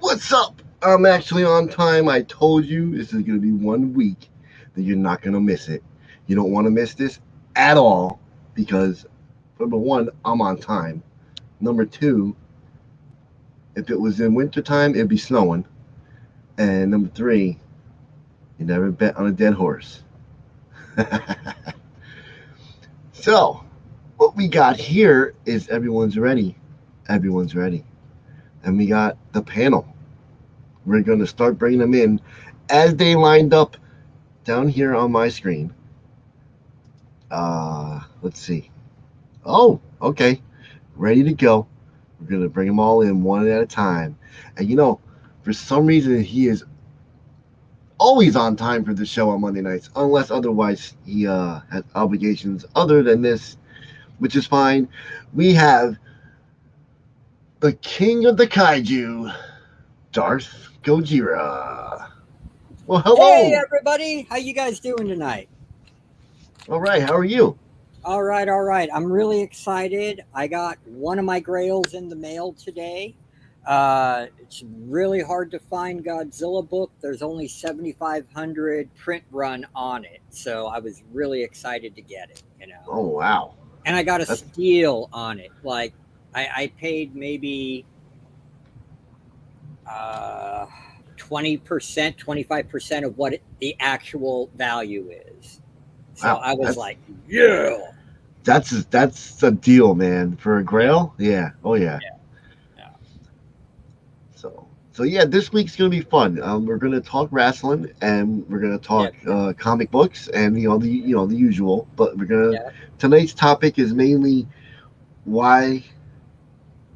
What's up? I'm actually on time. I told you this is going to be 1 week that you're not going to miss it. You don't want to miss this at all because, number one, I'm on time. Number two, if it was in wintertime, it'd be snowing. And number three, you never bet on a dead horse. So, what we got here is everyone's ready. Everyone's ready. And we got the panel. We're going to start bringing them in as they lined up down here on my screen. Let's see. Oh, okay. Ready to go. We're going to bring them all in one at a time. And for some reason, he is always on time for the show on Monday nights, unless otherwise he has obligations other than this, which is fine. We have the king of the kaiju, Darth Gojira. Well, hello. Hey, everybody. How you guys doing tonight? All right. How are you? All right. I'm really excited. I got one of my grails in the mail today. It's really hard to find Godzilla book. There's only 7,500 print run on it. So I was really excited to get it, Oh, wow. And I got a steal on it. Like, I paid maybe 20%, 25% of what the actual value is. So Wow, I was like, yeah. That's a deal, man. For a grail? Yeah. Oh, yeah. Yeah. So yeah, this week's gonna be fun. We're gonna talk wrestling and we're gonna talk comic books and the usual. But tonight's topic is mainly why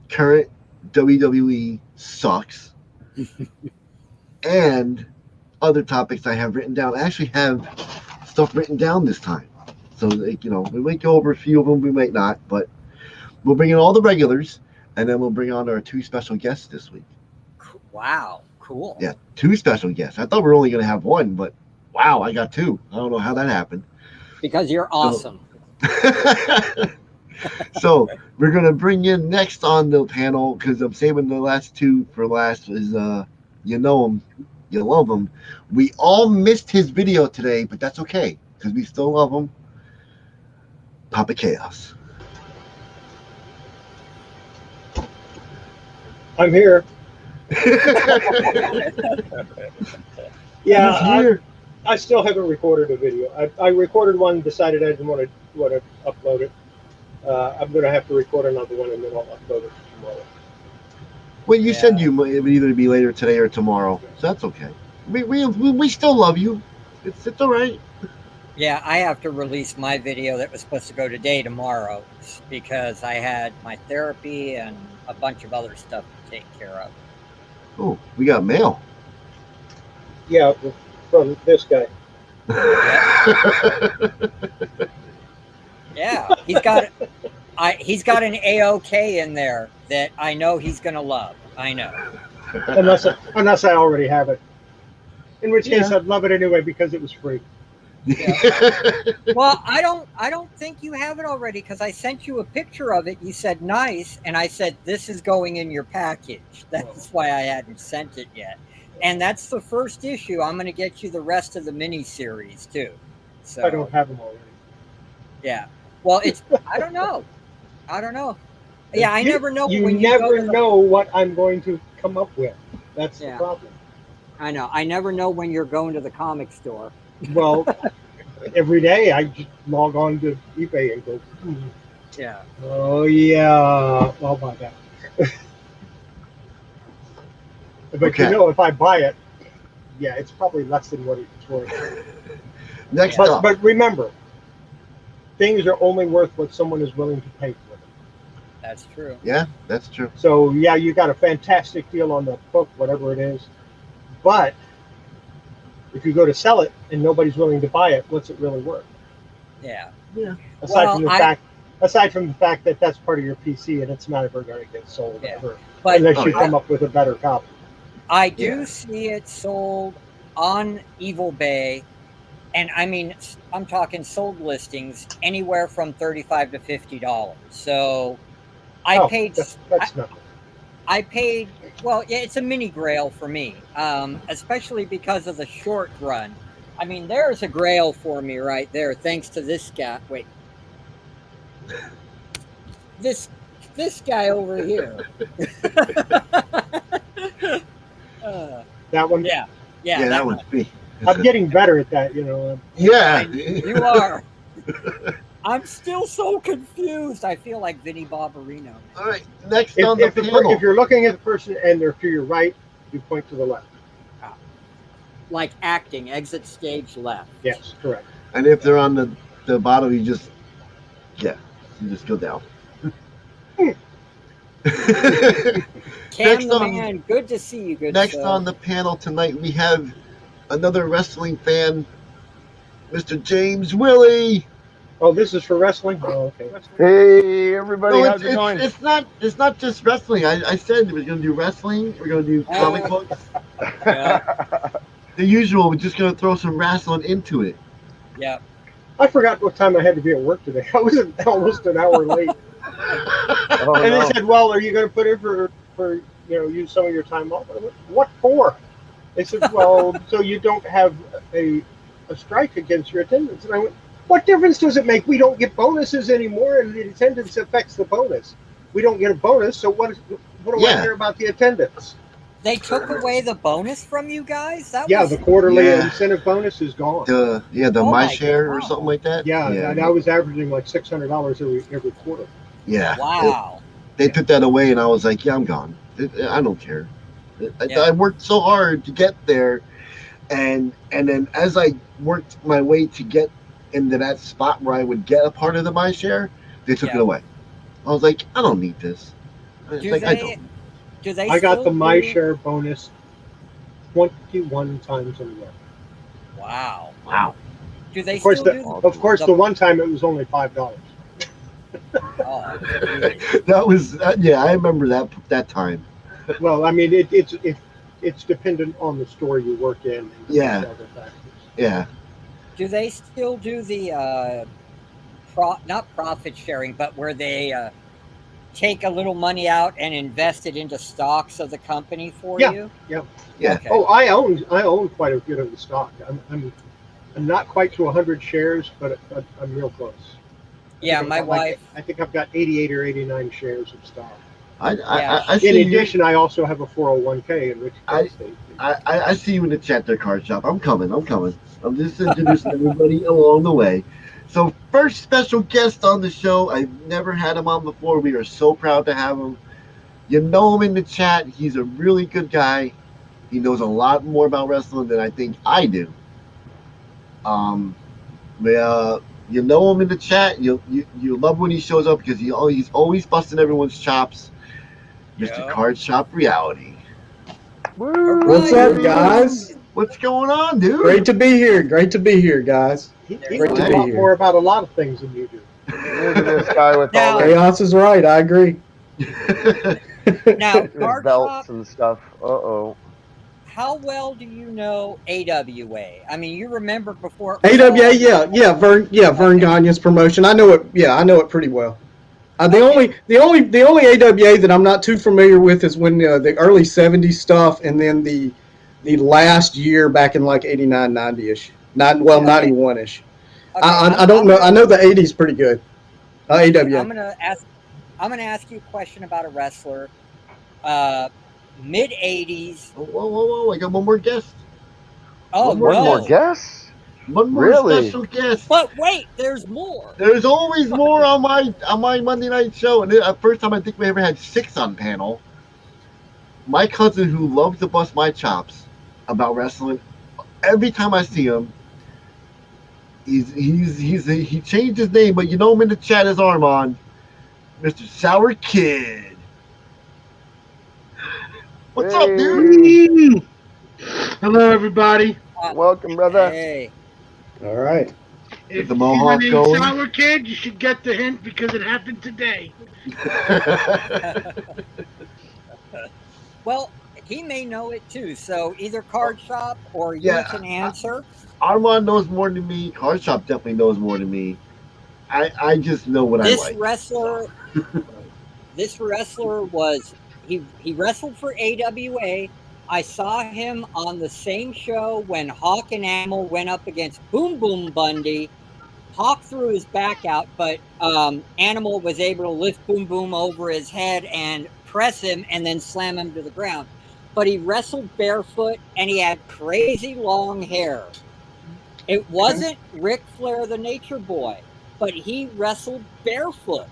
current WWE sucks and other topics I have written down. I actually have stuff written down this time. So, we might go over a few of them, we might not, but we'll bring in all the regulars, and then we'll bring on our two special guests this week. Wow, cool. Yeah, two special guests. I thought we were only going to have one, but wow, I got two. I don't know how that happened. Because you're awesome. So we're going to bring in next on the panel, because I'm saving the last two for last, is you know him, you love him. We all missed his video today, but that's okay, because we still love him. Papa Chaos. I'm here. Yeah, I still haven't recorded a video. I recorded one, decided I didn't want to upload it. I'm going to have to record another one, and then I'll upload it tomorrow. Well, you said it would either be later today or tomorrow, so that's okay. We still love you. It's all right. Yeah, I have to release my video that was supposed to go today tomorrow because I had my therapy and a bunch of other stuff to take care of. Oh, we got mail. Yeah, from this guy. Yeah, he's got an A-OK in there that I know he's gonna love. I know. Unless I already have it. In which case, I'd love it anyway because it was free. Yeah. Well, I don't think you have it already because I sent you a picture of it. You said nice, and I said this is going in your package. That's why I hadn't sent it yet. And that's the first issue. I'm going to get you the rest of the mini series too. So I don't have them already. Yeah. Well, I don't know. Yeah, I never know. You never know what I'm going to come up with. That's the problem. I know. I never know when you're going to the comic store. Well, every day I just log on to eBay and go, yeah. Oh, yeah, I'll buy that. But if I buy it, it's probably less than what it's worth. Next up. But remember, things are only worth what someone is willing to pay for them. That's true. Yeah, that's true. So, you got a fantastic deal on the book, whatever it is. But if you go to sell it and nobody's willing to buy it, what's it really worth? Yeah. Aside from the fact that that's part of your PC and it's not ever going to get sold ever, unless you come up with a better copy. I do see it sold on Evil Bay, and I mean, I'm talking sold listings anywhere from $35 to $50. So I paid. That's nothing. I paid. Well, yeah, it's a mini grail for me, especially because of the short run. I mean, there's a grail for me right there, thanks to this guy. Wait, this this guy over here. uh, That one. yeah, Yeah, yeah, that that was one. me. I'm getting better at that. You know. Yeah. You are. I'm still so confused. I feel like Vinny Barbarino. All right. Next on the If panel. you're looking at the person and they're to your right, you point to the left. Like acting, exit stage left. Yes, correct. And if they're on the bottom, you just go down. Cam Next the on- man, good to see you, good Next sir. on the panel tonight, we have another wrestling fan, Mr. James Willie. Oh, this is for wrestling. Oh, okay. Hey everybody, No, how's it going? it's not just wrestling. I said we're gonna do wrestling. We're gonna do comic books. Yeah, The usual. We're just gonna throw some wrestling into it. yeah. I forgot what time I had to be at work today. I was almost an hour late. Oh, And no. they said, "Well, are you going to put in for use some of your time off?" I went, "What for?" They said, "Well, so you don't have a strike against your attendance." And I went, "What difference does it make? We don't get bonuses anymore, and the attendance affects the bonus. We don't get a bonus, so what do I care about the attendance?" They took away the bonus from you guys? That Yeah, was the quarterly Yeah. incentive bonus is gone. The Oh my my share or God. something like that. Yeah, and I was averaging like $600 every quarter. Yeah. wow. They took that away, and I was like, yeah, I'm gone. I don't care. Yeah. I worked so hard to get there, and then as I worked my way to get into that spot where I would get a part of the my share, they took Yeah. it away. I was like, I don't need this. It's Do like, I they- don't. Do they I got still the my do- share bonus 21 times in a row. Wow. Wow. Do they Of course, still do Of course, the one time it was only $5. oh, geez. That was yeah. I remember that time. Well, I mean, it's dependent on the store you work in. And Yeah. other factors. Yeah. Do they still do the not profit sharing, but where they take a little money out and invest it into stocks of the company for Yeah. you? Yeah. Okay. Oh, I own quite a bit of the stock. I'm not quite to 100 shares, but I'm real close. Yeah, I've my got wife. I think I've got 88 or 89 shares of stock. I In see you. addition, I also have a 401k in which estate. I see you in the chat there, Card Shop. I'm coming. I'm just introducing everybody along the way. So, first special guest on the show. I've never had him on before. We are so proud to have him. You know him in the chat. He's a really good guy. He knows a lot more about wrestling than I think I do. You know him in the chat. You love when he shows up because he's always busting everyone's chops. Mr. Yeah. Card Shop Reality. Woo! What's up, guys? What's going on, dude? Great to be here. Great to be here, guys. He Great knows to a be lot here. more about a lot of things than you do. Look at this guy with Now- all his, Chaos is right. I agree. Now, his Card belts Shop, and stuff. Uh-oh. how well do you know AWA? I mean, you remember before it was AWA, all- Vern Gagne's promotion. I know it. Yeah, I know it pretty well. The only AWA that I'm not too familiar with is when the early '70s stuff, and then the last year back in like '89, '90ish, 91ish. Okay, I don't know. I know the '80s pretty good. AWA. I'm gonna ask you a question about a wrestler. Mid '80s. Whoa! I got one more guest. Oh, One more One well. more guess? One more Really? special guest. But wait, there's more. There's always more on my Monday night show, and the first time I think we ever had 6 on panel. My cousin, who loves to bust my chops about wrestling, every time I see him, he changed his name, but you know him in the chat as Armand, Mr. Sour Kid. What's up, dude? Hello, everybody. Welcome, brother. Hey, All right. If the you Mohawk see my going? name Sour Kid, you should get the hint because it happened today. well, he may know it too. So either Card Shop or you Yeah, can answer. Armand knows more than me. Card Shop definitely knows more than me. I just know what I This like. wrestler, this wrestler was he wrestled for AWA. I saw him on the same show when Hawk and Animal went up against Boom Boom Bundy. Hawk threw his back out, but Animal was able to lift Boom Boom over his head and press him and then slam him to the ground. But he wrestled barefoot and he had crazy long hair. It wasn't Ric Flair, the Nature Boy, but he wrestled barefoot.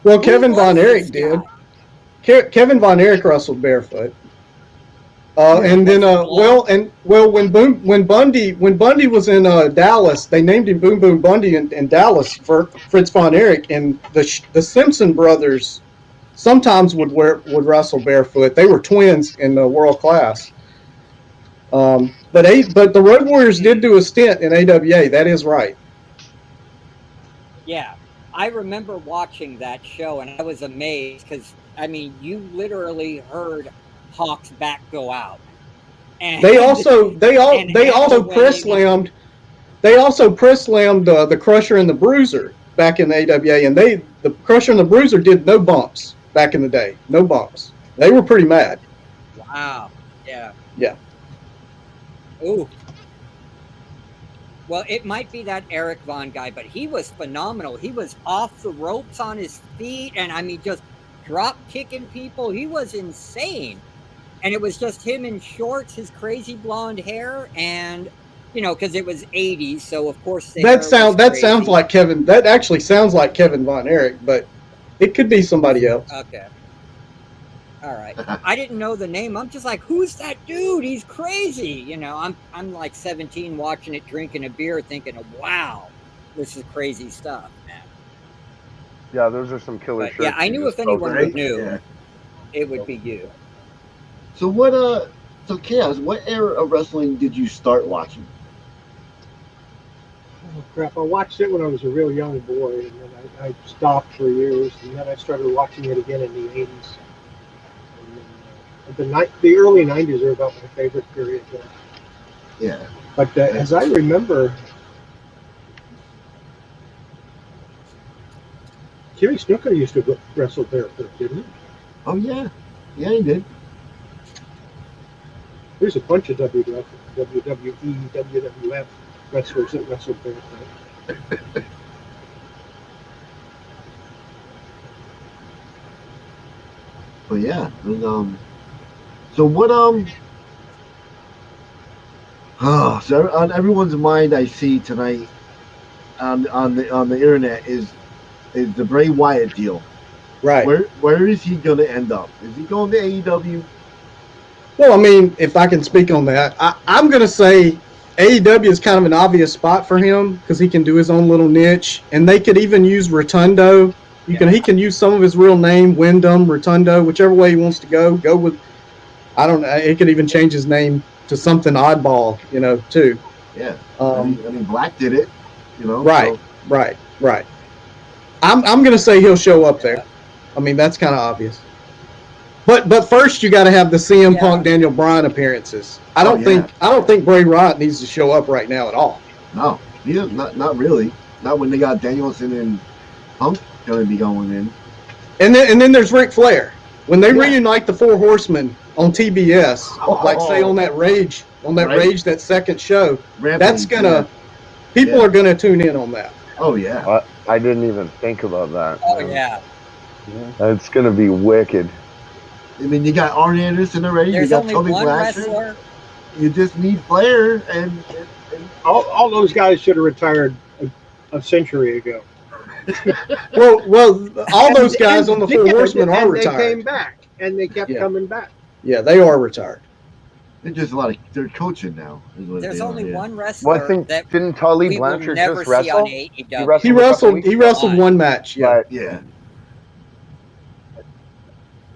Well, Who Kevin was Von this Erich guy? did. Kevin Von Erich wrestled barefoot. And then, when Bundy was in Dallas, they named him Boom Boom Bundy in Dallas for Fritz Von Erich, and the Simpson brothers sometimes would wrestle barefoot. They were twins in the world class. But the Road Warriors did do a stint in AWA. That is right. Yeah, I remember watching that show and I was amazed because I mean you literally heard Hawk's back go out. And They also Animal press slammed. They also press slammed the Crusher and the Bruiser back in the AWA, and the Crusher and the Bruiser did no bumps back in the day. No bumps. They were pretty mad. Wow. Yeah. Yeah. Ooh. Well, it might be that Eric Vaughn guy, but he was phenomenal. He was off the ropes on his feet, and I mean, just drop kicking people. He was insane. And it was just him in shorts, his crazy blonde hair, and because it was '80s, so of course That sounds like Kevin. That actually sounds like Kevin Von Erich, but it could be somebody else. Okay. All right. I didn't know the name. I'm just like, who's that dude? He's crazy. I'm like 17 watching it, drinking a beer, thinking, wow, this is crazy stuff, man. Yeah, those are some killer shirts. Yeah, I knew if anyone right? knew, it would be you. So Chaos, what era of wrestling did you start watching? Oh crap! I watched it when I was a real young boy, and then I stopped for years, and then I started watching it again in the '80s. And then, the early '90s are about my favorite period. Yeah. But as I remember, Jimmy Snuka used to wrestle barefoot, didn't he? Oh yeah, he did. There's a bunch of WWE, WWF wrestlers that wrestled barefoot. But yeah, so what so on everyone's mind I see tonight on the internet is the Bray Wyatt deal. Right. Where is he going to end up? Is he going to AEW? Well, I mean, if I can speak on that, I'm going to say AEW is kind of an obvious spot for him because he can do his own little niche, and they could even use Rotundo. He can use some of his real name, Wyndham, Rotundo, whichever way he wants to go. Go with, I don't know. He could even change his name to something oddball, too. Yeah. I mean, Black did it, Right, so. Right. I'm going to say he'll show up there. I mean, that's kind of obvious. But first you got to have the CM Punk Daniel Bryan appearances. I don't think Bray Wyatt needs to show up right now at all. No, not really. Not when they got Danielson and Punk going to be going in. And then there's Ric Flair. When they reunite the Four Horsemen on TBS, say on that Rage, that second show, Rampage, that's gonna people are gonna tune in on that. Oh yeah. I didn't even think about that. Oh yeah. It's gonna be wicked. I mean, you got Arn Anderson already. There's you got only Tony one Blanchard. wrestler. You just need Flair and all those guys should have retired a century ago. well, all those guys on the Four Horsemen are retired. They came back, and they kept coming back. Yeah, they are retired. They're just they're coaching now. There's only one wrestler Well, I think that didn't Tully we Blanchard will never just see on wrestle? AEW. He wrestled one match. Yeah. Yeah.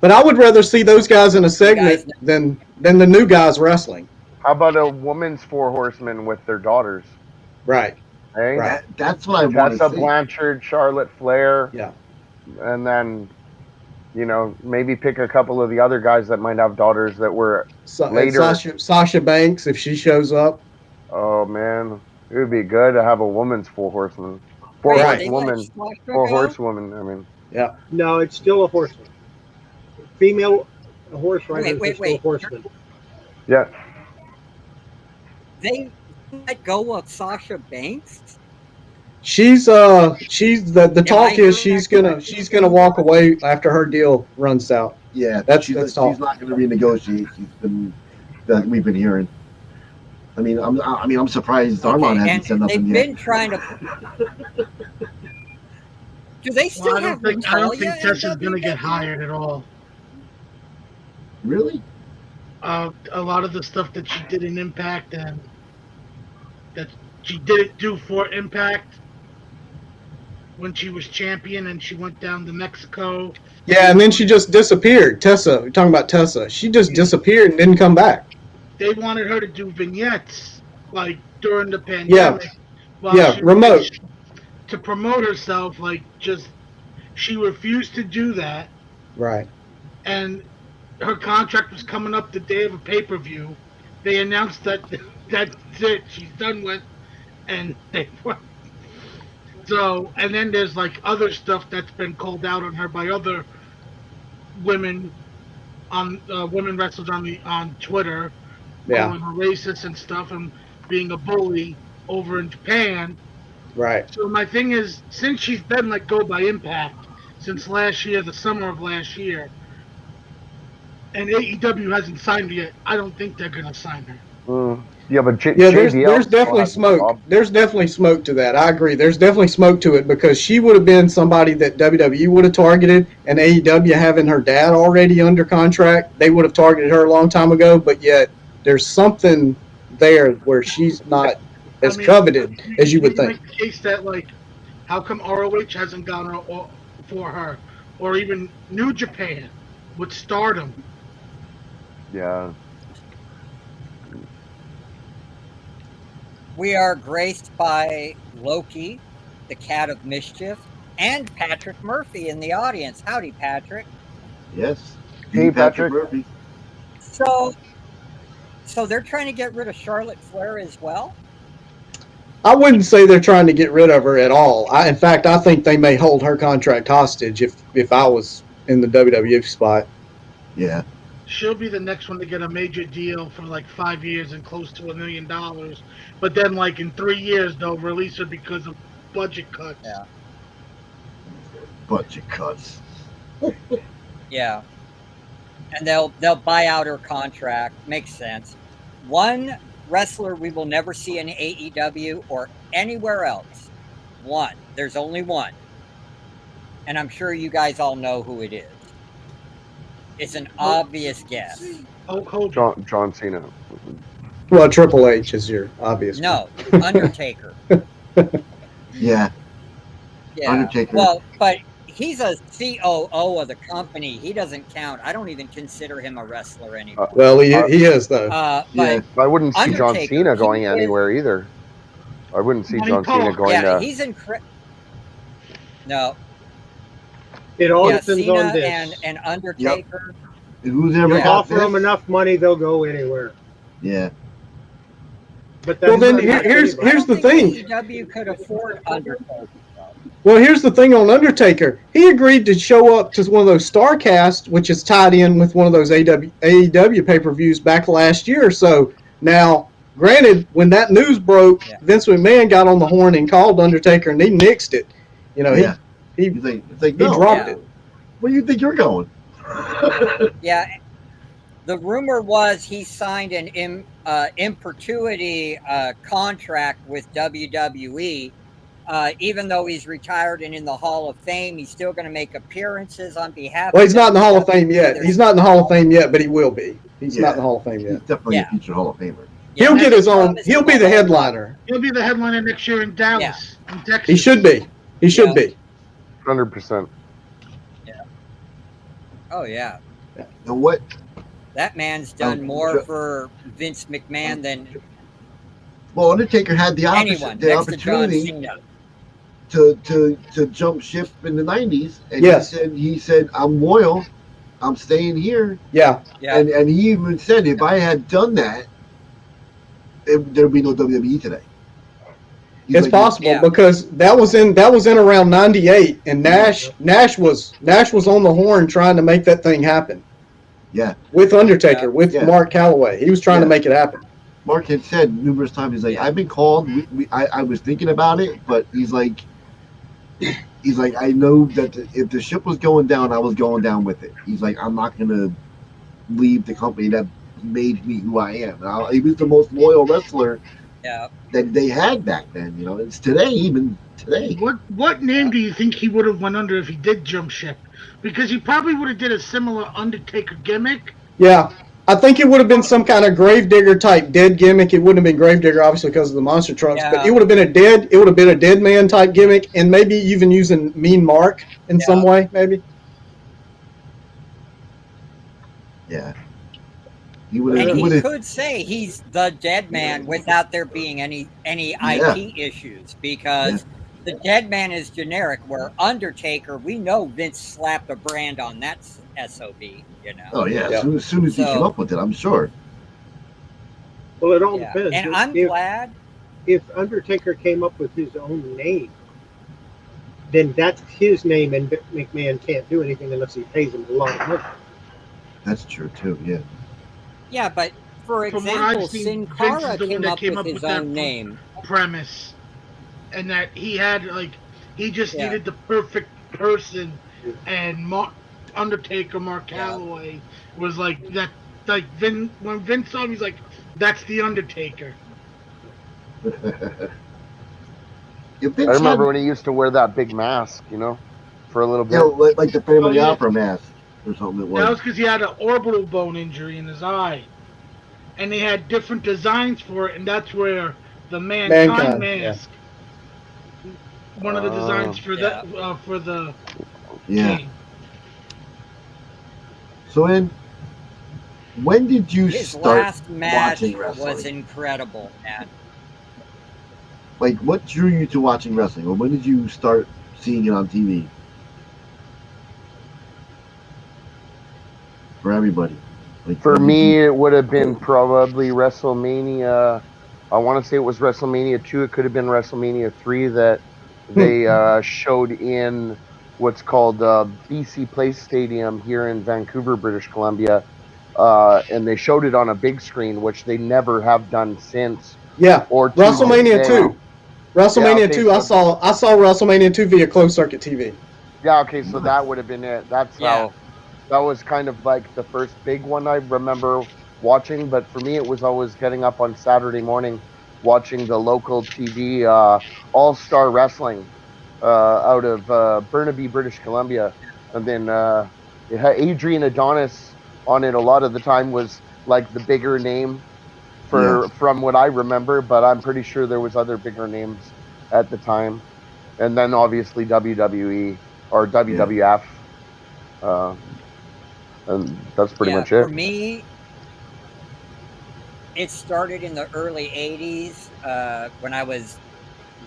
But I would rather see those guys in a segment than the new guys wrestling. How about a woman's Four Horsemen with their daughters? Right. Hey? Right. That's what I want to Tessa see. Blanchard, Charlotte Flair. Yeah. And then, maybe pick a couple of the other guys that might have daughters that were later. Sasha Banks, if she shows up. Oh, man. It would be good to have a woman's Four Horsemen. Four horsewoman. I mean. Yeah. No, it's still a horseman. Female The horse riders are still horsemen. Yeah. They let go of Sasha Banks. She's the talk I is she's gonna walk away after her deal runs out. Yeah, That's she's talk. not going to renegotiate. We've been hearing. I'm surprised Armand hasn't said nothing they've yet. been trying to. Do they still Well, have I don't think Natalia in Tessa's going to get WWE? hired at all. Really? A lot of the stuff that she did in Impact and that she didn't do for Impact when she was champion and she went down to Mexico. Yeah, and then she just disappeared. Tessa, we're talking about Tessa. She just disappeared and didn't come back. They wanted her to do vignettes like during the pandemic. Yeah, remote. To promote herself, she refused to do that. Right. And her contract was coming up the day of a pay-per-view. They announced that that's it, she's done with, and they so. And then there's other stuff that's been called out on her by other women women wrestlers on Twitter, calling her racist and stuff, and being a bully over in Japan. Right. So my thing is, since she's been let go by Impact since last year, the summer of last year, and AEW hasn't signed her yet, I don't think they're gonna sign her. Yeah, but there's definitely smoke. There's definitely smoke to that. I agree. There's definitely smoke to it because she would have been somebody that WWE would have targeted, and AEW having her dad already under contract, they would have targeted her a long time ago. But yet, there's something there where she's not as coveted as you would think. Make the case that how come ROH hasn't gone for her, or even New Japan with Stardom? Yeah. We are graced by Loki, the Cat of Mischief, and Patrick Murphy in the audience. Howdy, Patrick. Yes. Hey, Patrick. Murphy. So they're trying to get rid of Charlotte Flair as well? I wouldn't say they're trying to get rid of her at all. In fact, I think they may hold her contract hostage if I was in the WWE spot. Yeah. She'll be the next one to get a major deal for 5 years and close to $1 million. But then in 3 years they'll release her because of budget cuts. Yeah. Budget cuts. Yeah. And they'll buy out her contract. Makes sense. One wrestler we will never see in AEW or anywhere else. One. There's only one. And I'm sure you guys all know who it is. It's an obvious guess. John Cena. Well, Triple H is your obvious. No, Undertaker. Yeah. Yeah. Undertaker. Well, but he's a COO of the company. He doesn't count. I don't even consider him a wrestler anymore. Well, he is though. Yeah. I wouldn't see John Undertaker, Cena going anywhere either. I wouldn't see John Cena going yeah, to. he's No. It all Yeah, depends Cena on this. and Undertaker. Who's ever You got offer them this? enough money, they'll go anywhere. Yeah. But that's Well, then not here's anybody. the thing. AEW could afford Undertaker. Well, here's the thing on Undertaker. He agreed to show up to one of those StarCast, which is tied in with one of those AEW pay-per-views back last year. So now, granted, when that news broke, Vince McMahon got on the horn and called Undertaker, and he nixed it. You know, he dropped it. Where do you think you're going? Yeah. The rumor was he signed an in perpetuity contract with WWE. Even though he's retired and in the Hall of Fame, he's still going to make appearances on behalf. Well, he's not in the Hall of Fame yet. He's not in the Hall of Fame yet, but he will be. He's not in the Hall of Fame yet. He's definitely a future Hall of Famer. He'll get his own. He'll be the headliner. He'll be the headliner next year in Dallas, in Texas. He should be. He should be. 100%. Yeah. Oh yeah. And what? That man's done more for Vince McMahon than Well, Undertaker had the anyone the next to John opportunity Cena. to jump ship in the 90s, and he said I'm loyal, I'm staying here. Yeah. And he even said if I had done that, there'd be no WWE today. It's possible because that was in around '98, and Nash was on the horn trying to make that thing happen. Yeah. with Undertaker, with Yeah. Mark Calloway. He was trying to make it happen. Mark had said numerous times, he's like, Yeah. I've been called. I was thinking about it, but he's like, I know that if the ship was going down, I was going down with it. He's like, I'm not gonna leave the company that made me who I am. He was the most loyal wrestler Yeah. that they had back then. You know, it's today, even today. What name do you think he would have went under if he did jump ship? Because he probably would have did a similar Undertaker gimmick. Yeah. I think it would have been some kind of Gravedigger type dead gimmick. It wouldn't have been Gravedigger, obviously, because of the monster trucks, but it would have been a dead man type gimmick, and maybe even using Mean Mark in some way, maybe. Yeah. He would And have. he could say he's the dead man without there being any IP issues, because the dead man is generic, where Undertaker, we know Vince slapped a brand on that SOB, you know. Oh yeah, as soon as he came up with it, I'm sure. Well, it all depends. And I'm glad if Undertaker came up with his own name, then that's his name, and McMahon can't do anything unless he pays him a lot of money. That's true too. Yeah. Yeah, but for example, Sin Cara came up with his own name. Premise, and that he had he just needed the perfect person, and Undertaker, Mark Calloway was like that. Like when Vince saw him, he's like, "That's the Undertaker." I remember when he used to wear that big mask, for a little bit. Yeah, like the Phantom of the Opera mask or something. That was because he had an orbital bone injury in his eye, and they had different designs for it, and that's where the Mankind mask. One of the designs for the game. So when did you His start last match watching wrestling? was incredible, man. Like, what drew you to watching wrestling, or when did you start seeing it on TV? For everybody. For me, it would have been probably WrestleMania. I want to say it was WrestleMania 2. It could have been WrestleMania 3 that they showed in what's called BC Place Stadium here in Vancouver, British Columbia. And they showed it on a big screen, which they never have done since. Yeah, or WrestleMania 2. WrestleMania 2, I saw WrestleMania 2 via closed circuit TV. Yeah, okay, so that would have been it. That's how. That was kind of like the first big one I remember watching, but for me it was always getting up on Saturday morning watching the local TV All-Star Wrestling out of Burnaby, British Columbia. And then it had Adrian Adonis on it a lot of the time, was like the bigger name from what I remember, but I'm pretty sure there was other bigger names at the time. And then obviously WWE or WWF. And that's pretty much it. For me, it started in the early 80s when I was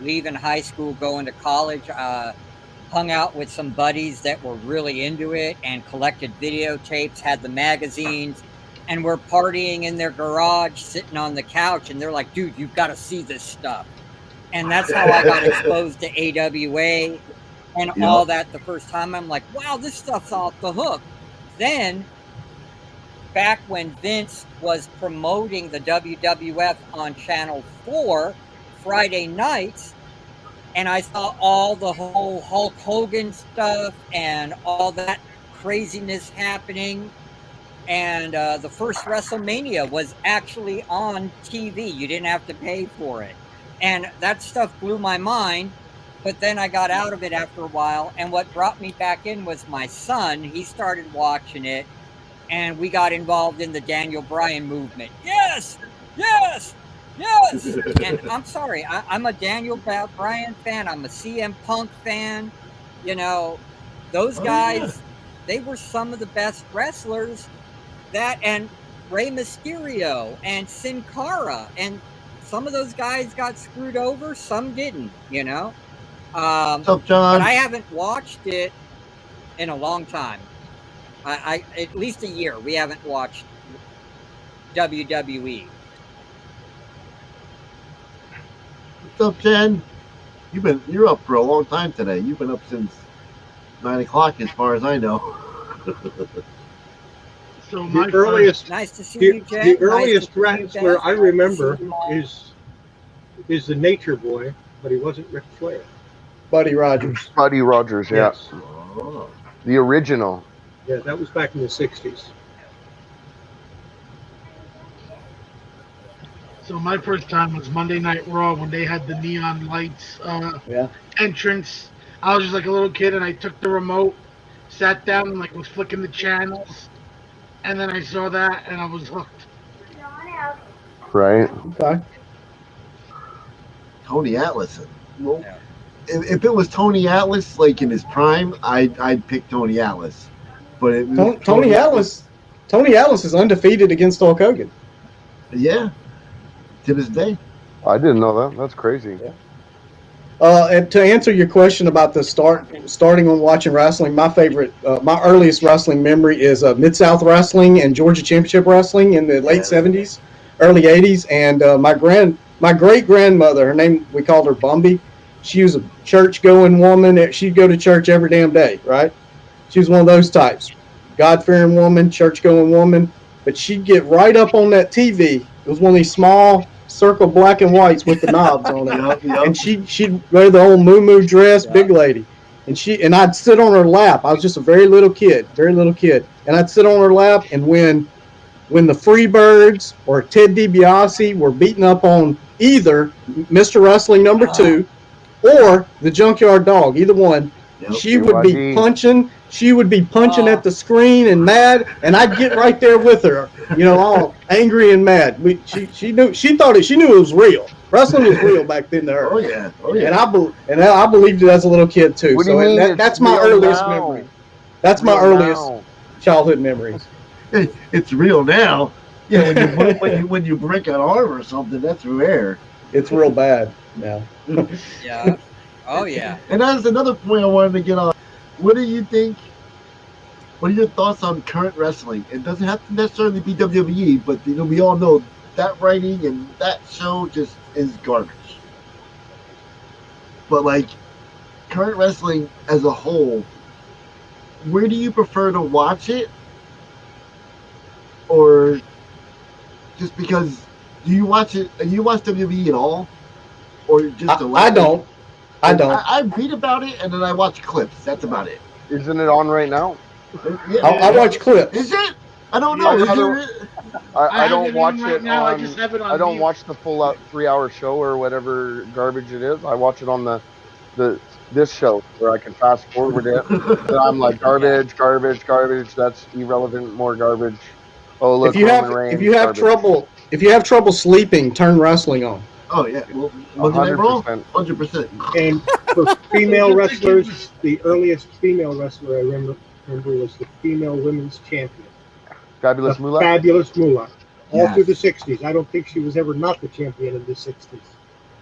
leaving high school, going to college. Hung out with some buddies that were really into it and collected videotapes, had the magazines, and were partying in their garage, sitting on the couch, and they're like, dude, you've got to see this stuff. And that's how I got exposed to AWA and all that the first time. I'm like, wow, this stuff's off the hook. Then, back when Vince was promoting the WWF on Channel 4 Friday nights, and I saw all the whole Hulk Hogan stuff and all that craziness happening, and the first WrestleMania was actually on TV. You didn't have to pay for it. And that stuff blew my mind. But then I got out of it after a while, and what brought me back in was my son. He started watching it, and we got involved in the Daniel Bryan movement. Yes! Yes! Yes! And I'm sorry, I'm a Daniel Bryan fan. I'm a CM Punk fan. You know, those guys, they were some of the best wrestlers. That and Rey Mysterio and Sin Cara. And some of those guys got screwed over, some didn't, you know? What's up, John? But I haven't watched it in a long time. I at least a year. We haven't watched WWE. What's up, Jen? You're up for a long time today. You've been up since 9 o'clock, as far as I know. So The earliest, Nice to see the, you, Jen. the earliest nice to see you, wrestler Beth. I Nice to remember see you all. is the Nature Boy, but he wasn't Ric Flair. Buddy Rogers. Buddy Rogers, yeah. Yes. Oh. The original. Yeah, that was back in the 60s. So my first time was Monday Night Raw when they had the neon lights Yeah. entrance. I was just like a little kid, and I took the remote, sat down, and like was flicking the channels, and then I saw that, and I was hooked. Right. Okay. Tony Atlas. Well, Yeah. if it was Tony Atlas, like in his prime, I'd pick Tony Atlas. But it was Tony Atlas. Tony Atlas is undefeated against Hulk Hogan. Yeah, to this day. I didn't know that. That's crazy. Yeah. And to answer your question about the starting on watching wrestling, my earliest wrestling memory is Mid South Wrestling and Georgia Championship Wrestling in the late '70s, early '80s. And my great grandmother, her name, we called her Bumby. She was a church going woman. She'd go to church every damn day, right? She was one of those types, God fearing woman, church going woman. But she'd get right up on that TV. It was one of these small circle black and whites with the knobs on it. And she'd wear the old moo dress, big lady. And I'd sit on her lap. I was just a very little kid. And I'd sit on her lap, and when the Freebirds or Ted DiBiase were beating up on either Mr. Wrestling number 2 or the Junkyard Dog, either one, she would be punching. She would be punching at the screen and mad, and I'd get right there with her, all angry and mad. She knew it was real. Wrestling was real back then to her. Oh yeah. And I believed it as a little kid too. What do you mean That's my earliest memory. That's my earliest childhood memories. It's real now. Yeah, when you break an arm or something, that's rare. It's real bad now. Yeah. Oh yeah. And that's another point I wanted to get on. What do you think? What are your thoughts on current wrestling? It doesn't have to necessarily be WWE, but we all know that writing and that show just is garbage. But like current wrestling as a whole, where do you prefer to watch it? Or just because do you watch it? Do you watch WWE at all? Or just I don't. I read about it and then I watch clips. That's about it. Isn't it on right now? Yeah, I watch clips. Is it? I don't know. I don't watch right it now. on. I just have it on I don't mute. watch the full 3-hour show or whatever garbage it is. I watch it on this show where I can fast forward it. And I'm like garbage. That's irrelevant. More garbage. Oh look, If you have trouble sleeping, turn wrestling on. Oh yeah, well, wasn't I wrong? 100%. And for female wrestlers, the earliest female wrestler I remember was the female women's champion, Fabulous Moolah. Fabulous Moolah, all Yes. through the 60s. I don't think she was ever not the champion in the 60s.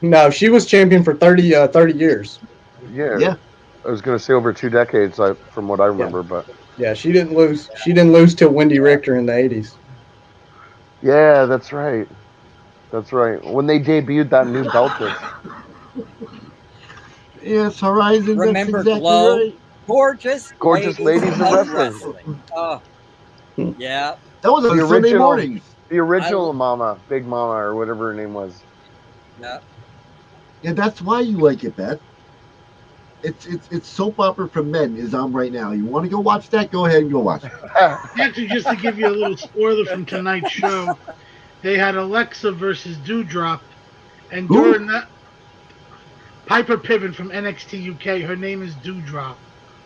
No, she was champion for 30 years. Yeah. I was gonna say over 2 decades, from what I remember, but Yeah, she didn't lose. She didn't lose till Wendy Richter in the 80s. yeah, that's right. That's right. When they debuted that new belt, Yes, Horizon. Remember that's exactly Glow? right. Gorgeous ladies in of wrestling. Oh, yeah. That was on The Sunday original. mornings. the original Mama, Big Mama, or whatever her name was. Yeah. Yeah, that's why you like it, Beth. It's soap opera for men is on right now. You want to go watch that? Go ahead and go watch it. Actually, just to give you a little spoiler from tonight's show, they had Alexa versus Dewdrop, and during that, Piper Piven from NXT UK, her name is Dewdrop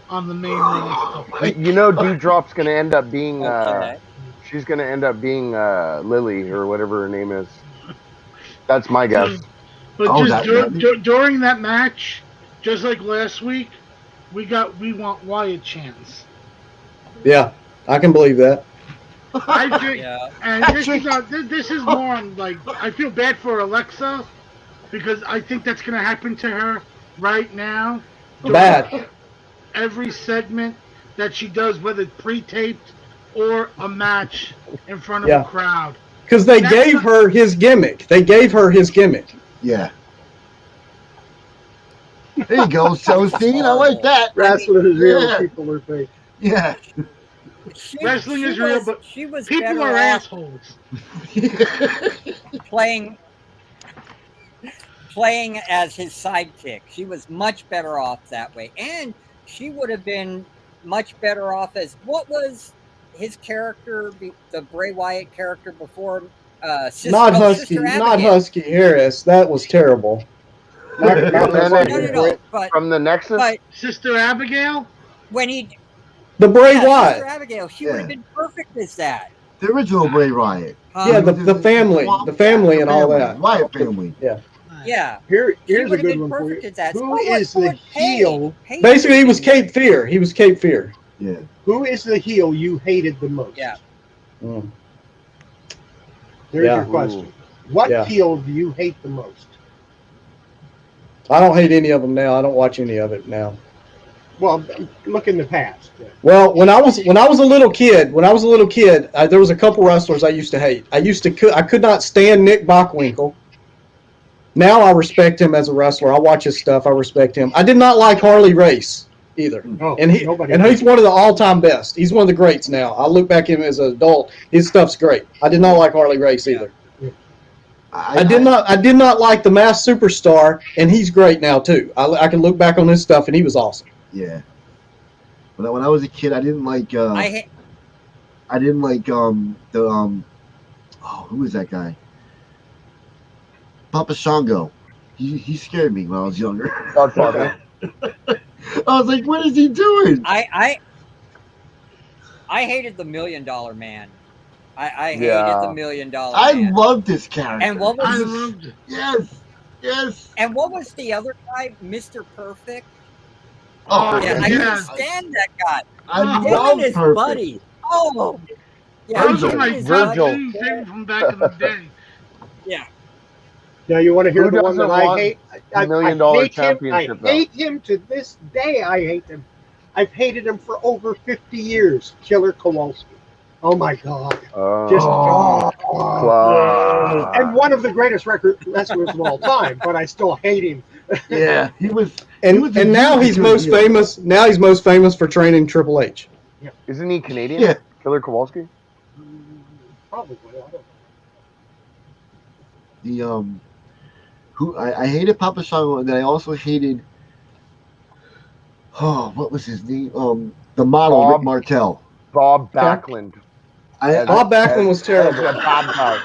on the main roster. You know, Dewdrop's gonna end up being. Okay. She's gonna end up being Lily or whatever her name is. That's my guess. But Oh, just that- during that match, just like last week, we want Wyatt chants. Yeah, I can believe that. I think, Yeah. and this is more on, like, I feel bad for Alexa because I think that's gonna happen to her right now. Bad. Every segment that she does, whether it's pre-taped or a match in front of Yeah. a crowd. Because they gave her his gimmick. Yeah. There you go, Celestine. I like that. Wrestlers, real Yeah. people are fake. Yeah. Wrestling is real, but she was people better are off assholes. playing as his sidekick. She was much better off that way, and she would have been much better off as what was his character, the Bray Wyatt character before. Sister Not Abigail. Husky Harris. That was terrible. Not And the then No. But from the Nexus, Sister Abigail. When he the Bray Wyatt, Sister Abigail, she would have been perfect as that. The original Bray Wyatt. Yeah, the family, and all that. Wyatt family. Yeah. Here's a good one for you. Who is the heel? Basically, he was Cape Fear. Yeah. Who is the heel you hated the most? Yeah. There's your question. What heel do you hate the most? I don't hate any of them now. I don't watch any of it now. Well, look in the past. Well, when I was a little kid, there was a couple wrestlers I used to hate. I could not stand Nick Bockwinkel. Now I respect him as a wrestler. I watch his stuff. I respect him. I did not like Harley Race either. Oh, and he's one of the all-time best. He's one of the greats now. I look back at him as an adult. His stuff's great. I did not like Harley Race either. I did not like the Masked Superstar, and he's great now too. I can look back on his stuff, and he was awesome. Yeah. When I was a kid, I didn't like. I didn't like who was that guy? Papa Shango. He scared me when I was younger. Godfather. I was like, what is he doing? I hated the $1 Million Man. I hated the $1 Million Man. I loved this character. And what was I loved it. Yes. And what was the other guy, Mr. Perfect? Oh, yeah, I couldn't stand that guy. I love his Perfect. buddy. Oh, yeah, Those are my Virgil. favorite from back in the day. Yeah. Now you want to hear Who the one that I hate? $1 million championship. I hate him to this day. I hate him. I've hated him for over 50 years. Killer Kowalski. Oh my God! And one of the greatest wrestlers of all time, but I still hate him. Yeah, he was. And now he's most famous. Now he's most famous for training Triple H. Yeah. Isn't he Canadian? Yeah. Killer Kowalski. Probably. I don't know. Who I hated Papa Shango, and then I also hated. Oh, what was his name? The model Rick Martel. Bob Backlund. Bob Backlund was terrible. A bad guy.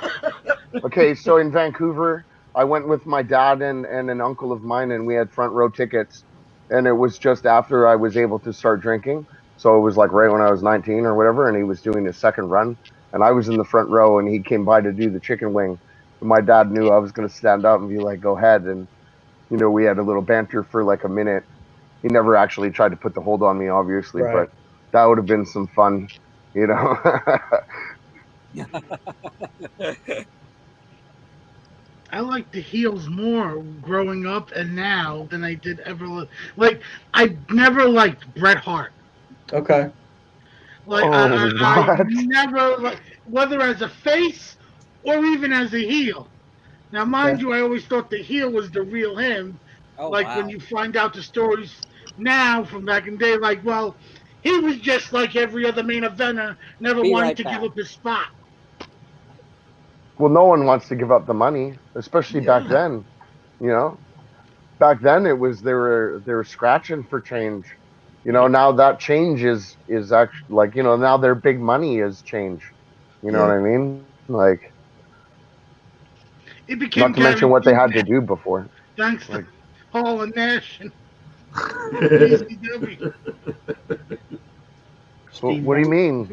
Okay, so in Vancouver, I went with my dad and an uncle of mine, and we had front row tickets. And it was just after I was able to start drinking. So it was like right when I was 19 or whatever, and he was doing his second run. And I was in the front row, and he came by to do the chicken wing. And my dad knew I was going to stand up and be like, go ahead. And, we had a little banter for like a minute. He never actually tried to put the hold on me, obviously, Right. but that would have been some fun, I like the heels more growing up and now than I did ever. Like, I never liked Bret Hart. Okay. Like, I never, whether as a face or even as a heel. Now, mind you, I always thought the heel was the real him. When you find out the stories now from back in the day, like, well, he was just like every other main eventer, never wanted to give up his spot. Well, no one wants to give up the money, especially back then. Back then it was they were scratching for change. Now that change is actually now their big money is change. You know what I mean? Like, it became not to mention what they had to do before. Thanks to Hall and Nash and ECW. What do you mean?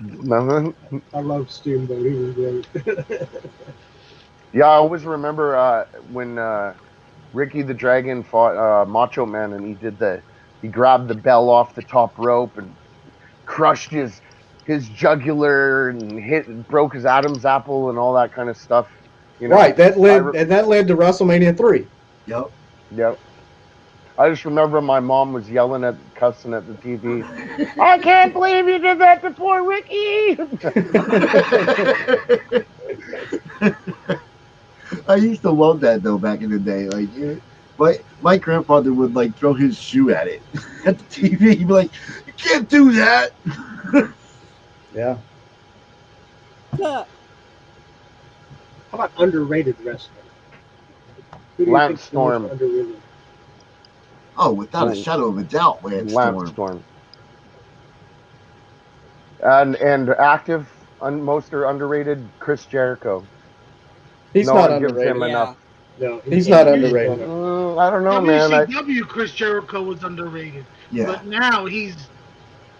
Nothing. I love Steamboat. He was great. Yeah, I always remember when Ricky the Dragon fought Macho Man, and he grabbed the bell off the top rope and crushed his jugular and broke his Adam's apple and all that kind of stuff. Right. That led to WrestleMania 3. Yep. I just remember my mom was cussing at the TV. I can't believe you did that to poor Ricky. I used to love that though back in the day. Like, my grandfather would like throw his shoe at it at the TV. He'd be like, "You can't do that. Yeah. Uh, How about underrated wrestling? Who do you Lance think is the most Storm. underrated? Oh, without a shadow of a doubt, Lance Lance Storm. Storm. And active, most are underrated. Chris Jericho. He's No not one gives underrated. him enough. No, He's not he's underrated. I don't know, man. WCW Chris Jericho was underrated, Yeah. but now he's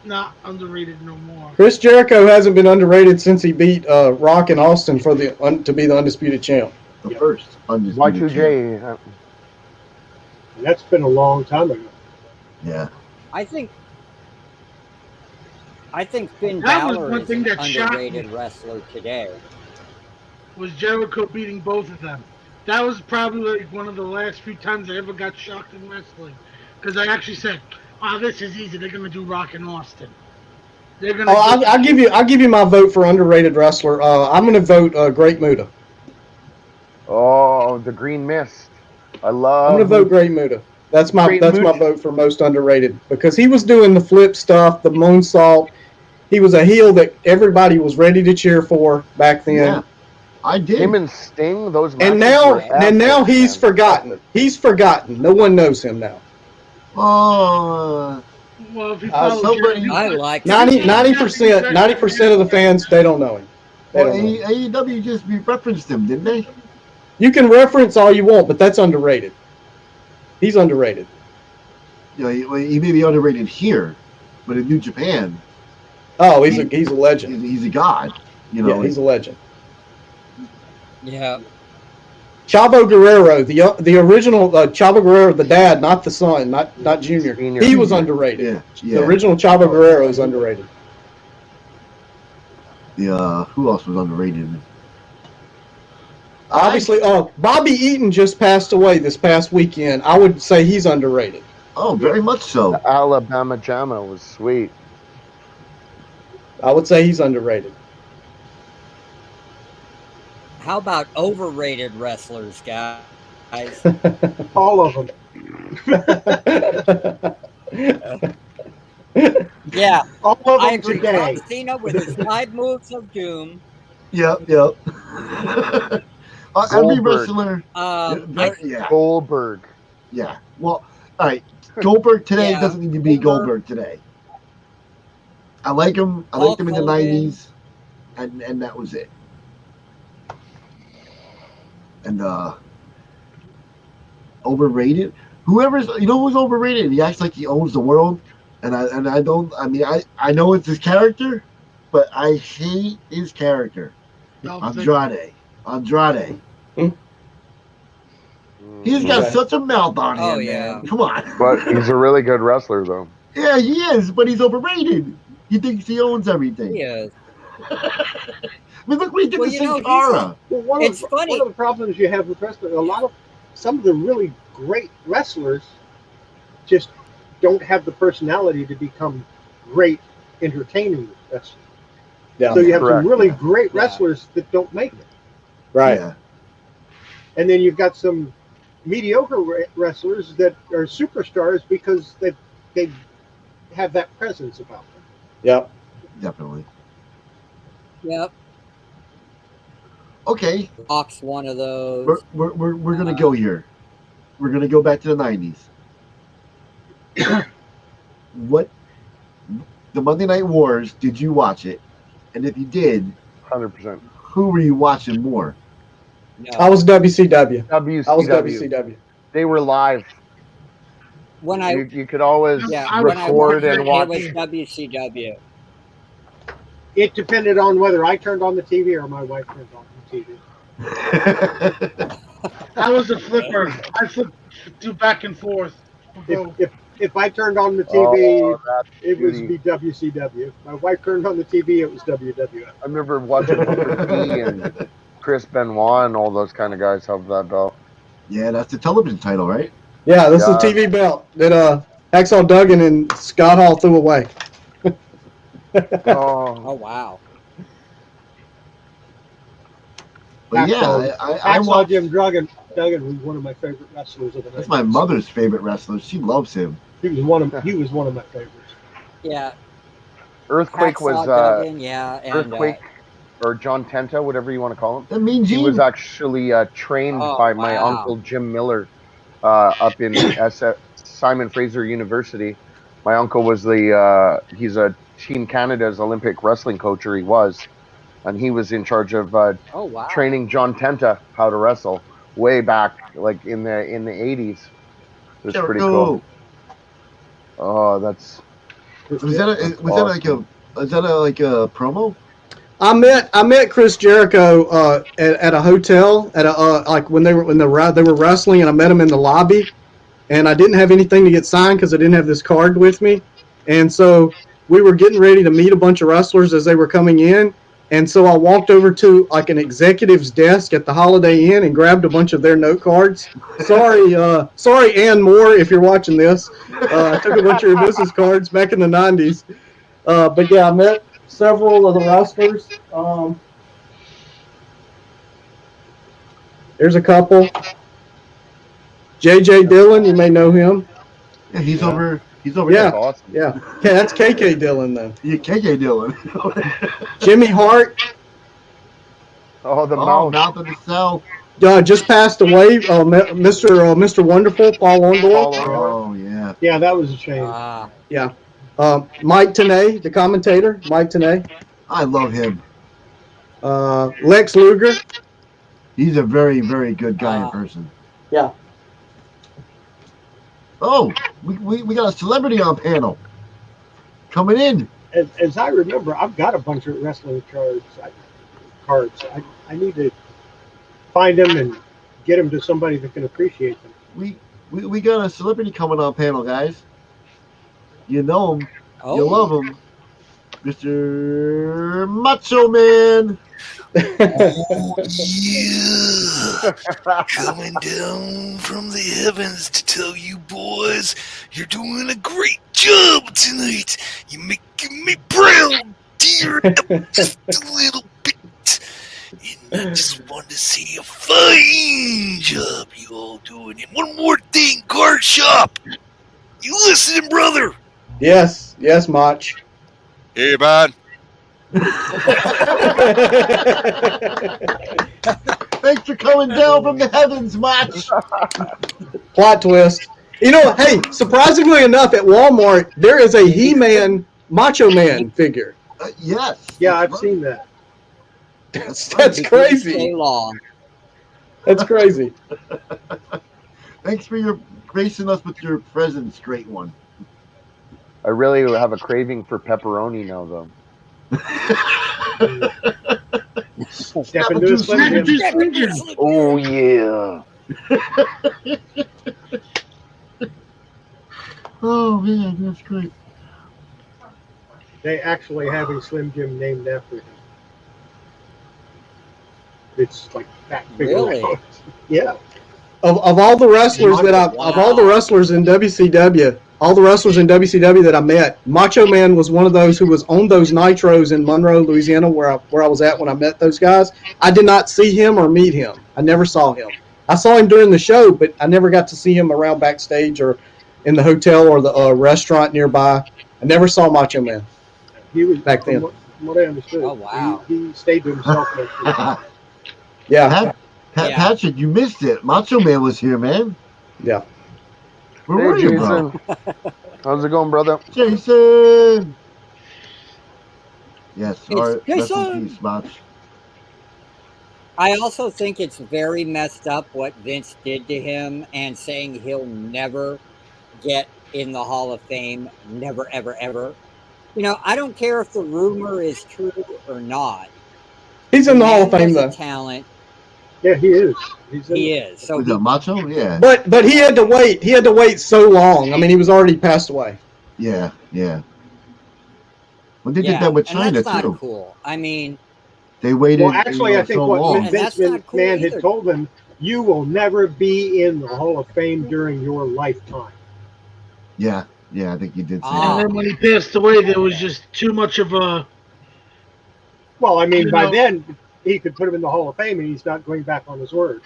not underrated no more. Chris Jericho hasn't been underrated since he beat Rock and Austin for to be the undisputed champ. The Yep. first undisputed champ. Y2J. And that's been a long time ago. Yeah. I think Finn That was Balor one is thing an that shocked underrated me. wrestler today. Was Jericho beating both of them? That was probably like one of the last few times I ever got shocked in wrestling, because I actually said, "Oh, this is easy. They're gonna do Rock and Austin. They're gonna." Oh, I'll give you my vote for underrated wrestler. I'm going to vote Great Muta. Oh, the Green Mist. I'm going to vote Great Muta. That's my Great my Muta. vote for most underrated because he was doing the flip stuff, the moonsault. He was a heel that everybody was ready to cheer for back then. Yeah. I did. Him and Sting, those And matches now were epic, he's man. forgotten. He's forgotten. No one knows him now. Oh. Well, if you Uh, follow somebody- Jerry, I like 90% of the fans they don't know him. They Well, don't know him. AEW just referenced him, didn't they? You can reference all you want, but that's underrated. He's underrated. You know, he may be underrated here, but in New Japan, Oh, he's a legend. he's a god. You know, Yeah, he's a legend. Yeah. Chavo Guerrero, the original Chavo Guerrero, the dad, not the son, not Junior. Senior. He was underrated. yeah, The yeah. original Chavo Guerrero is underrated. Who else was underrated? Obviously, Bobby Eaton just passed away this past weekend. I would say he's underrated. Oh, very much so. The Alabama Jamma was sweet. I would say he's underrated. How about overrated wrestlers, guys? All of them. Yeah, All of I them agree. today. John Cena with his 5 moves of doom. Yep. Every Goldberg. wrestler. I, Goldberg. Yeah. Well, all right. Goldberg today Yeah. doesn't need to be Goldberg today. I like him. I liked him in the Hulk Hogan. '90s, and that was it. And overrated. Who's overrated? He acts like he owns the world, and I don't. I mean, I know it's his character, but I hate his character. Andrade. He's got Okay. such a mouth on him, Oh, man. yeah. Come on. But he's a really good wrestler, though. Yeah, he is, but he's overrated. He thinks he owns everything. he is. I mean, look what he did Well, to you know, Sin Cara. Well, It's funny. One of the problems you have with wrestling, some of the really great wrestlers just don't have the personality to become great, entertaining wrestlers. Yeah, So you have Correct. some really great Yeah. wrestlers that don't make it. right. Yeah. And then you've got some mediocre wrestlers that are superstars because they have that presence about them. Yep. Definitely. Yep. Okay, Rock's one of those. we're gonna go here. We're gonna go back to the '90s. What the Monday Night Wars? Did you watch it? And if you did, 100%. who were you watching more? No. I was WCW. WCW. I was WCW. They were live. When I You could always yeah, when I record watched and it, watch. it was WCW. It depended on whether I turned on the TV or my wife turned on the TV. I was a flipper. I flipped back and forth. If I turned on the TV, Oh, that's it was beauty. be WCW. My wife turned on the TV, it was WWF. I remember watching Booker T and Chris Benoit and all those kind of guys have that belt. Yeah, that's the television title, right? Yeah, this is Yeah. a TV belt that Hacksaw Duggan and Scott Hall threw away. Oh Oh, wow. But yeah, Hacksaw- I Hacksaw watched. Jim Duggan was one of my favorite wrestlers of the night. That's my mother's favorite wrestler. She loves him. He was one of my favorites. Yeah. Earthquake was Hacksaw Duggan, yeah, and Earthquake or John Tenta, whatever you want to call him. That means He was actually trained by my wow. uncle Jim Miller up in Simon Fraser University. My uncle was he's a Team Canada's Olympic wrestling coach, or he was, and he was in charge of Oh wow. training John Tenta how to wrestle way back, like in the 80s. It was pretty cool. Oh, that's Was that awesome. like a promo? I met Chris Jericho at a hotel at a like when they were wrestling, and I met him in the lobby, and I didn't have anything to get signed because I didn't have this card with me, and so we were getting ready to meet a bunch of wrestlers as they were coming in, and so I walked over to like an executive's desk at the Holiday Inn and grabbed a bunch of their note cards. Sorry, Ann Moore, if you're watching this, I took a bunch of your business cards back in the '90s, but yeah, I met several of the wrestlers. There's a couple. J.J. Dillon, you may know him. Yeah, he's over. He's over Yeah, there. Awesome. yeah. That's KK Dillon, though. Yeah, KK Dillon. Jimmy Hart Oh, the Mouth of the Cell. just passed away. Mr. Wonderful, Paul Orndorff. Oh yeah. Yeah, that was a shame. Yeah. Mike Tenay, the commentator. Mike Tenay. I love him. Lex Luger. He's a very, very good guy in person. Yeah. Oh, we got a celebrity on panel coming in. As I remember, I've got a bunch of wrestling cards. I need to find them and get them to somebody that can appreciate them. We got a celebrity coming on panel, guys. You know him. Oh. You love him. Mr. Macho Man. Oh, yeah. Coming down from the heavens to tell you boys you're doing a great job tonight. You're making me proud, dear, just a little bit. And I just want to see a fine job you all doing. And one more thing, Card Shop. You listening, brother? Yes, Mach. Hey, man. Thanks for coming down from the heavens, Mach. Plot twist. You know, hey, surprisingly enough, at Walmart, there is a He-Man Macho Man figure. Yes. Yeah, I've seen that. That's crazy. Stay long. That's crazy. Thanks for your gracing us with your presence, great one. I really have a craving for pepperoni now, though. Step into the Slim Jim. Oh yeah. Oh man, that's great. They actually have a Slim Jim named after him. It's like that big Really? around. Yeah. Of all the wrestlers of all the wrestlers in WCW, all the wrestlers in WCW that I met, Macho Man was one of those who was on those Nitros in Monroe, Louisiana, where I was at when I met those guys. I did not see him or meet him. I never saw him. I saw him during the show, but I never got to see him around backstage or in the hotel or the restaurant nearby. I never saw Macho Man. He was back then. From what I understood. Oh, wow. He stayed to himself most of the time. Yeah. Yeah. Patrick, you missed it. Macho Man was here, man. Yeah. Where were you, bro? Jason. How's it going, brother? Jason. Yes. It's All right. Rest in Jason. peace, Mach. I also think it's very messed up what Vince did to him and saying he'll never get in the Hall of Fame. Never, ever, ever. You know, I don't care if the rumor is true or not. He's in the Hall Man of Fame, has a though. talent. Yeah, he is. He is. So Was that Macho? Yeah. But he had to wait. He had to wait so long. I mean, he was already passed away. Yeah. Well, they did that with and China, that's too. not cool. I mean, They waited. Well, actually, I think so what long. And Vince that's not cool McMahon either. had told him, you will never be in the Hall of Fame during your lifetime. Yeah, I think he did say Ah. And that. then when he passed away, there was just too much of a. Well, I mean, You by know- then, he could put him in the Hall of Fame, and he's not going back on his word.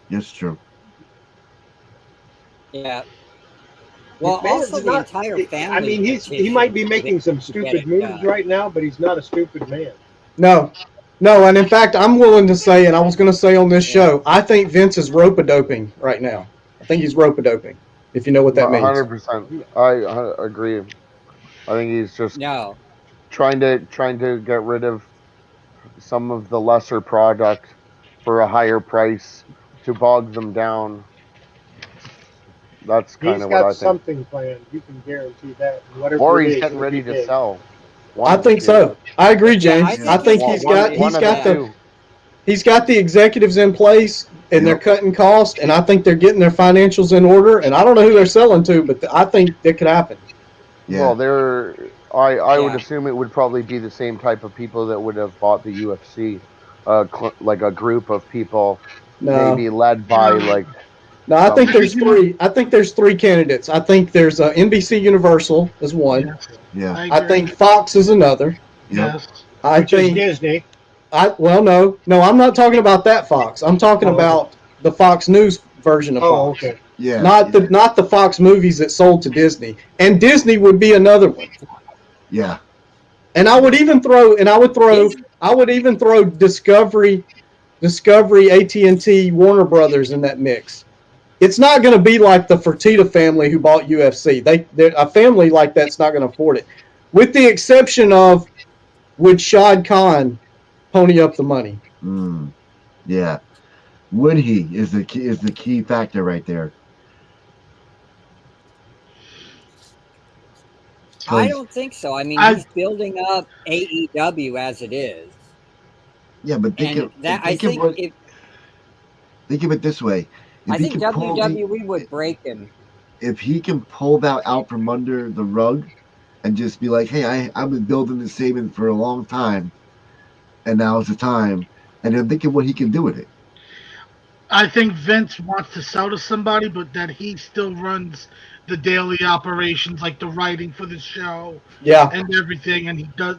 Yes, true. yeah. Well, McMahon's also the not- entire family. I mean, he might be making some stupid moves right now, but he's not a stupid man. No, and in fact, I'm willing to say, and I was going to say on this show, I think Vince is rope-a-doping right now. I think he's rope-a-doping, if you know what that means. 100%. I agree. I think he's just trying to get rid of some of the lesser product for a higher price to bog them down. That's kind of what I He's got think. something planned. You can guarantee that. Whatever Or it he's is, getting it'll ready be to big. sell. I think so. I agree, James. Yeah, I think he's got the executives in place, and they're cutting costs, and I think they're getting their financials in order. And I don't know who they're selling to, but I think it could happen. Yeah. Well, I would assume it would probably be the same type of people that would have bought the UFC, like a group of people, maybe led by like. No, I think there's three. I think there's three candidates. I think there's NBC Universal is one. Yeah. I think Fox is another. Yes. Which is Disney. No, I'm not talking about that Fox. I'm talking about the Fox News version of Fox. Okay. Yeah. Not the Fox movies that sold to Disney. And Disney would be another one. Yeah. And I would even throw Discovery, AT&T, Warner Brothers in that mix. It's not going to be like the Fertitta family who bought UFC. A family like that's not going to afford it. With the exception of, would Shad Khan pony up the money? Yeah. Would he is the key factor right there. I don't think so. I mean, he's building up AEW as it is. Yeah, but think of it this way. I think WWE would break him. If he can pull that out from under the rug and just be like, hey, I've been building this saving for a long time, and now's the time, and then think of what he can do with it. I think Vince wants to sell to somebody, but that he still runs the daily operations, like the writing for the show, and everything, and he does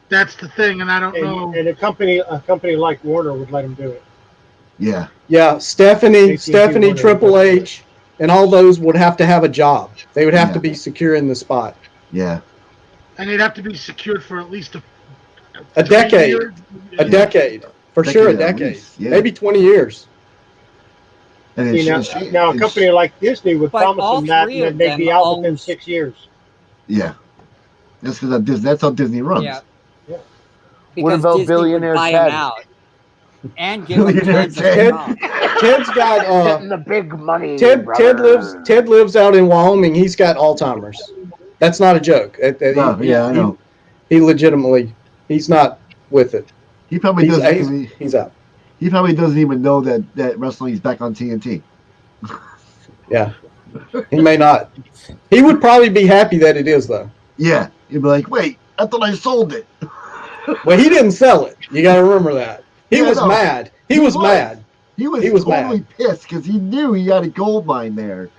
that's the thing, and I don't know. And a company like Warner would let him do it. Yeah. Yeah, Stephanie, Triple H, and all those would have to have a job. They would have to be secure in the spot. Yeah. And they'd have to be secured for at least a decade. A decade. For sure, a decade. Maybe 20 years. And now a company like Disney would promise them that, and they'd be out within 6 years. Yeah. That's because that's how Disney runs. Yeah. What about Disney billionaire Ted? And give him Ted's got getting the big money. Ted lives out in Wyoming. He's got Alzheimer's. That's not a joke. I know. He legitimately, he's not with it. He probably doesn't. He's out. He probably doesn't even know that wrestling is back on TNT. Yeah, he may not. He would probably be happy that it is, though. Yeah, he'd be like, "Wait, I thought I sold it." Well, he didn't sell it. You got to remember that. He was mad. He was mad. He was totally pissed because he knew he had a gold mine there,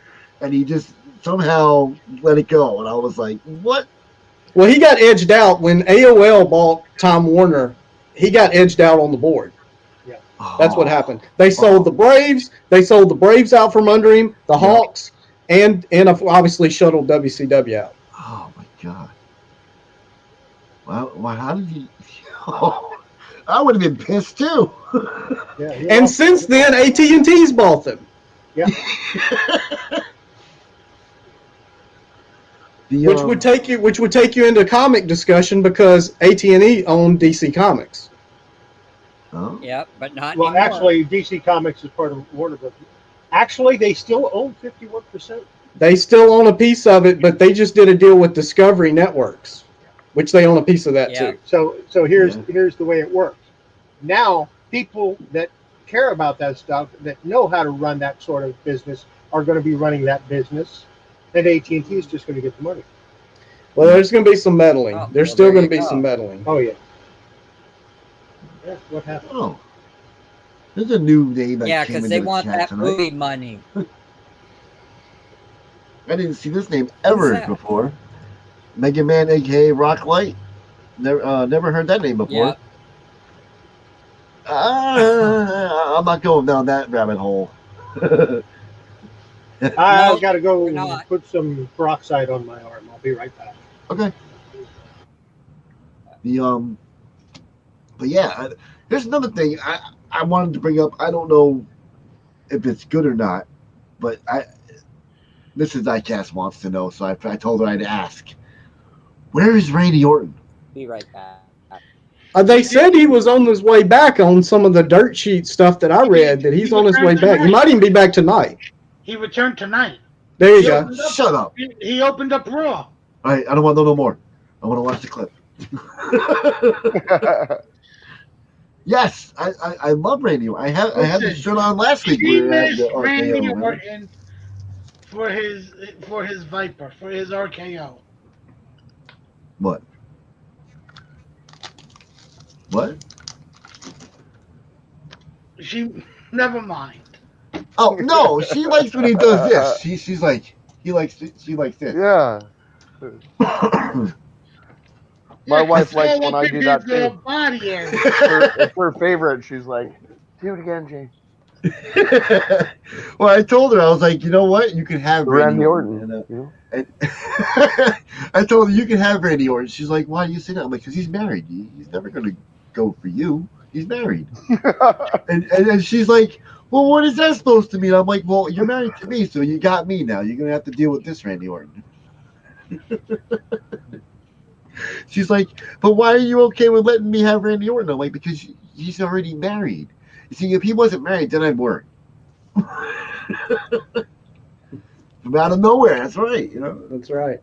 and he just somehow let it go. And I was like, "What?" Well, he got edged out when AOL bought Time Warner. He got edged out on the board. Yeah, that's what happened. They sold the Braves. They sold the Braves out from under him. The Hawks, and obviously shuttled WCW out. Oh my God! Well, how did he? I would have been pissed too. And since then, AT&T's bought them. Yeah. Which would take you into comic discussion because AT&T owned DC Comics. Oh. Yeah, but not well, anymore. Actually, DC Comics is part of Warner Bros. Actually, they still own 51%. They still own a piece of it, but they just did a deal with Discovery Networks, which they own a piece of that too. So here's the way it works. Now, people that care about that stuff, that know how to run that sort of business, are going to be running that business, and AT&T is just going to get the money. Well, there's going to be some meddling. There's still going to be some meddling. Oh yeah. That's what happened. Oh, there's a new name. Because they want that movie money. I didn't see this name ever before. Mega Man, aka Rock Light. Never heard that name before. Yeah. I'm not going down that rabbit hole. I've got to go we're not. put some peroxide on my arm. I'll be right back. Okay. The but yeah, here's another thing I wanted to bring up. I don't know if it's good or not, but Mrs. Diecast wants to know, so I told her I'd ask. Where is Randy Orton? Be right back. They said he was on his way back on some of the dirt sheet stuff that I read, that he's on his way back. He might even be back tonight. He returned tonight. There you go. Shut up. He opened up Raw. All right, I don't want to know no more. I want to watch the clip. Yes, I love Randy Orton. I had the shirt on last week. He We were at missed the RKO, Randy right? Orton for his Viper, for his RKO. What? What? Never mind. Oh no, she likes when he does this. She's like she likes this. Yeah. My wife likes when I do that too. Body area. It's her favorite. She's like, do it again, Jay. Well, I told her, I was like, you know what? You can have Randy Orton. Orton. And I told her you can have Randy Orton. She's like, why do you say that? I'm like, because he's married. He's never going to go for you. He's married. and she's like, well, what is that supposed to mean? I'm like, well, you're married to me, so you got me now. You're going to have to deal with this, Randy Orton. She's like, but why are you okay with letting me have Randy Orton? I'm like, because he's already married. You see, if he wasn't married, then I'd worry. From out of nowhere, that's right. You know, That's right.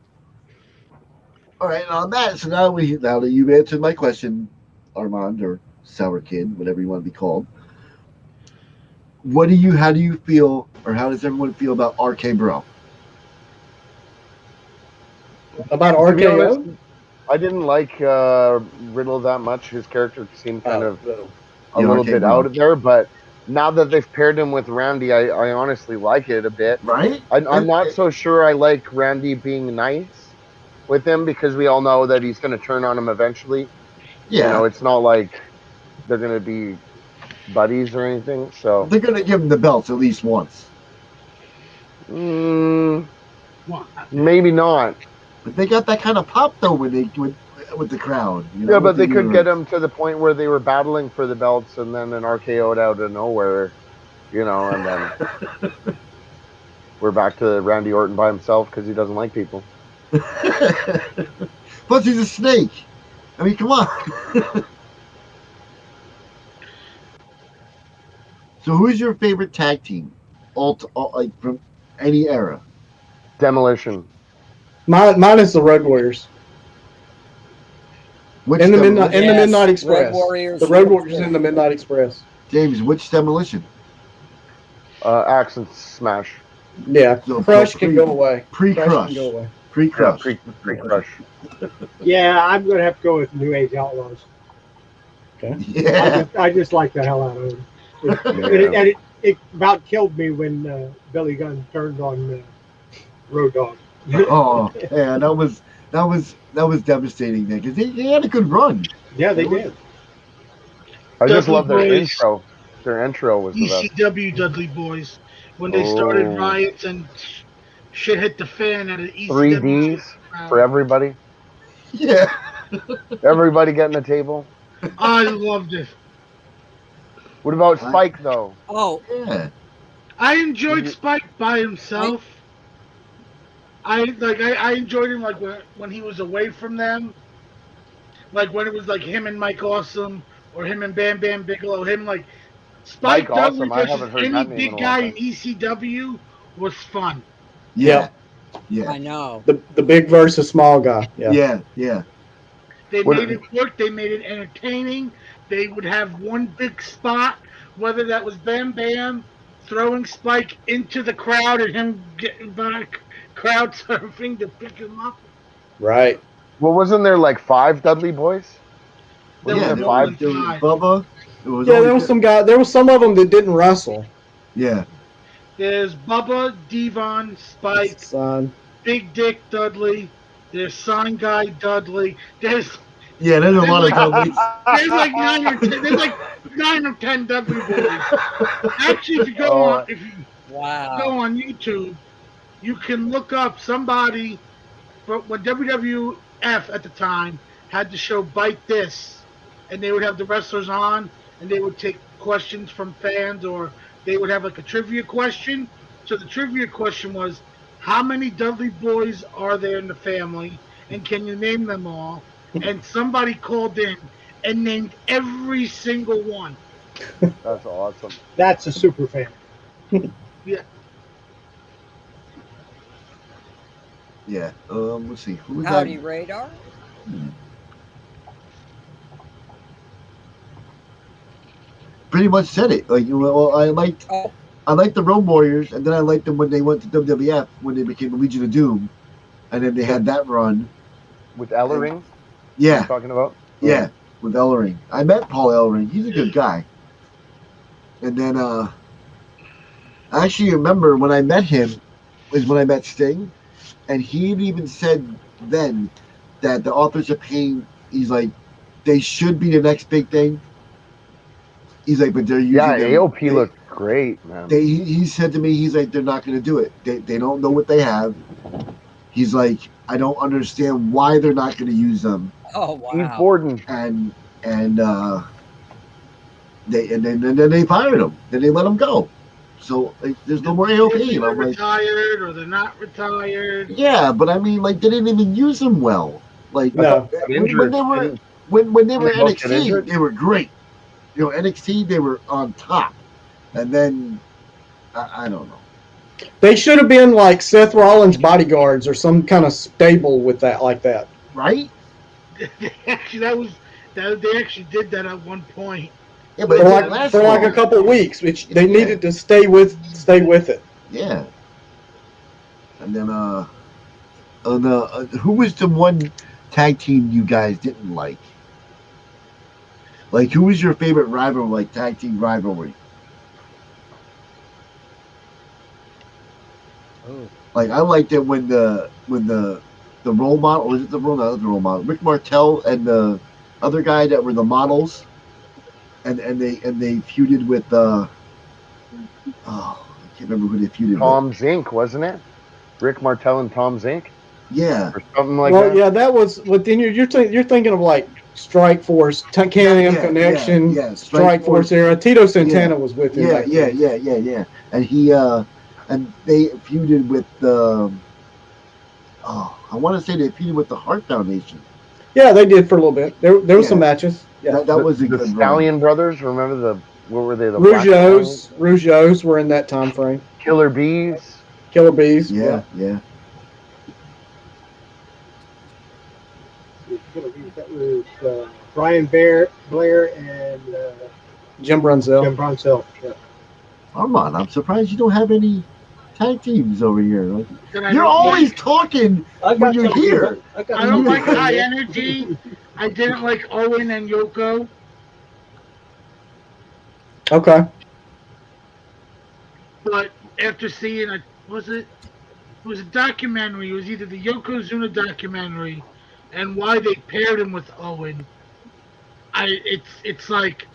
all right. And on that, so now that you've answered my question, Armand or Sour Kid, whatever you want to be called. How do you feel, or how does everyone feel about RK Bro? About To be RKO? honest, I didn't like Riddle that much. His character seemed kind of a little bit out of there, but now that they've paired him with Randy, I honestly like it a bit. Right? I'm not so sure I like Randy being nice with him, because we all know that he's going to turn on him eventually. Yeah. You know, it's not like they're going to be buddies or anything. So They're going to give him the belts at least once. Maybe not. But they got that kind of pop, though, with the crowd. You know, Yeah, but they could get him to the point where they were battling for the belts and then an RKO'd out of nowhere, you know, and then we're back to Randy Orton by himself because he doesn't like people. Plus, he's a snake. I mean, come on. So, who's your favorite tag team? Like from any era? Demolition. Mine is the Road Warriors. Which In the Demolition? Midnight Express. Road Warriors. The Road Warriors in the Midnight Express. James, which Demolition? Axe and Smash. Yeah, So Crush can go away. Pre-Crush. Can go away. Pre-Crush. Yeah, pre-Crush. Yeah, I'm going to have to go with New Age Outlaws. Yeah. I just like the hell out of them. It about killed me when Billy Gunn turned on Road Dogg. Oh, yeah, that was devastating, man, because they had a good run. Yeah, they did. I just love their Dudley intro. Their intro was the best. ECW Dudley Boys. When they started riots and shit hit the fan at an ECW. 3Ds for everybody. Yeah. Everybody getting a table. I loved it. What about Spike, though? Oh, Yeah. I enjoyed Spike by himself. I enjoyed him like when he was away from them. Like when it was like him and Mike Awesome or him and Bam Bam Bigelow. Him like Spike Mike Dudley Awesome, I haven't versus heard any that name big in a guy long in ECW was fun. Yeah. Yeah. I know. The big versus small guy. Yeah. Yeah. Yeah. They What- made it work. They made it entertaining. They would have one big spot, whether that was Bam Bam throwing Spike into the crowd and him getting back, crowd surfing to pick him up. Right. Well, wasn't there like 5 Dudley Boys? There Yeah, was there more was than 5. Bubba. It was Yeah, only there was some guy. There was some of them that didn't wrestle. Yeah. There's Bubba, Devon, Spike, Son. Big Dick Dudley. There's Sign Guy Dudley. There's Yeah, there's a lot of Dudleys. like 9 or 10. There's like 9 or 10 Dudley boys. Actually, if you go on, Wow. Go on YouTube. You can look up somebody when WWF at the time had the show Bite This, and they would have the wrestlers on, and they would take questions from fans, or they would have like a trivia question. So the trivia question was, how many Dudley boys are there in the family, and can you name them all? And somebody called in and named every single one. That's awesome. That's a super fan. Yeah, Yeah. Let's see. Who was Howdy, that? Radar. Pretty much said it. Like, well, I liked the Road Warriors, and then I liked them when they went to WWF when they became the Legion of Doom, and then they had that run. With Ellering? Yeah. You're talking about? Yeah, with Ellering. I met Paul Ellering. He's a good guy. And then I actually remember when I met him was when I met Sting, and he even said then that the Authors of Pain, he's like, they should be the next big thing. He's like, but they're using AOP looked great, man. He said to me, he's like, they're not going to do it. They don't know what they have. He's like, I don't understand why they're not going to use them. Oh wow! Steve Borden. And then they fired him. Then they let him go. So like, there's no more AOP. They're retired or they're not retired. Yeah, but I mean, like, they didn't even use him well. Like, No. when they were NXT, they were great. You know, NXT, they were on top. And then, I don't know. They should have been like Seth Rollins' bodyguards or some kind of stable with that, like that. Right? Actually, they actually did that at one point. Yeah, but for like a couple of weeks, which they needed to stay with it. Yeah. And then, who was the one tag team you guys didn't like? Like, who was your favorite rival, like tag team rivalry? Oh. Like, I liked it when the role model, was it the role model, Rick Martel and the other guy that were the models, and they feuded with I can't remember who they feuded with. Tom Zink, wasn't it? Rick Martel and Tom Zink? Yeah. Or something like that. Well, yeah, that was. But then you're thinking of like Strike Force, Can-Am Connection, Strike Force era. Tito Santana was with him. Yeah. And he and they feuded with the. I want to say they feuded with the Hart Foundation. Yeah, they did for a little bit. There was some matches. Yeah, that was a good Stallion Brothers. Remember what were they? The Rougeaus were in that time frame. Killer Bees. Yeah. That was Brian Blair and Jim Brunzell. Yeah. Armand, I'm surprised you don't have any tag teams over here. Like, you're always talking when you're here. I don't like high energy. I didn't like Owen and Yoko. Okay. But after seeing it was a documentary. It was either the Yokozuna documentary and why they paired him with Owen. It's like,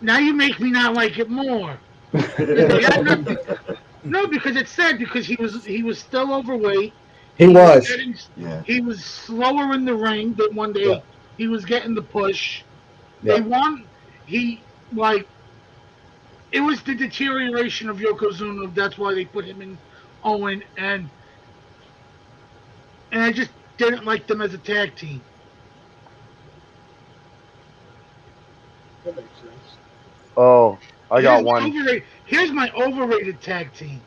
now you make me not like it more. No, because it's sad, because he was still overweight. He was. He was slower in the ring, but one day he was getting the push. Yeah. It was the deterioration of Yokozuna. That's why they put him in Owen, and I just didn't like them as a tag team. That makes sense. Oh, I got one. Here's my overrated tag team.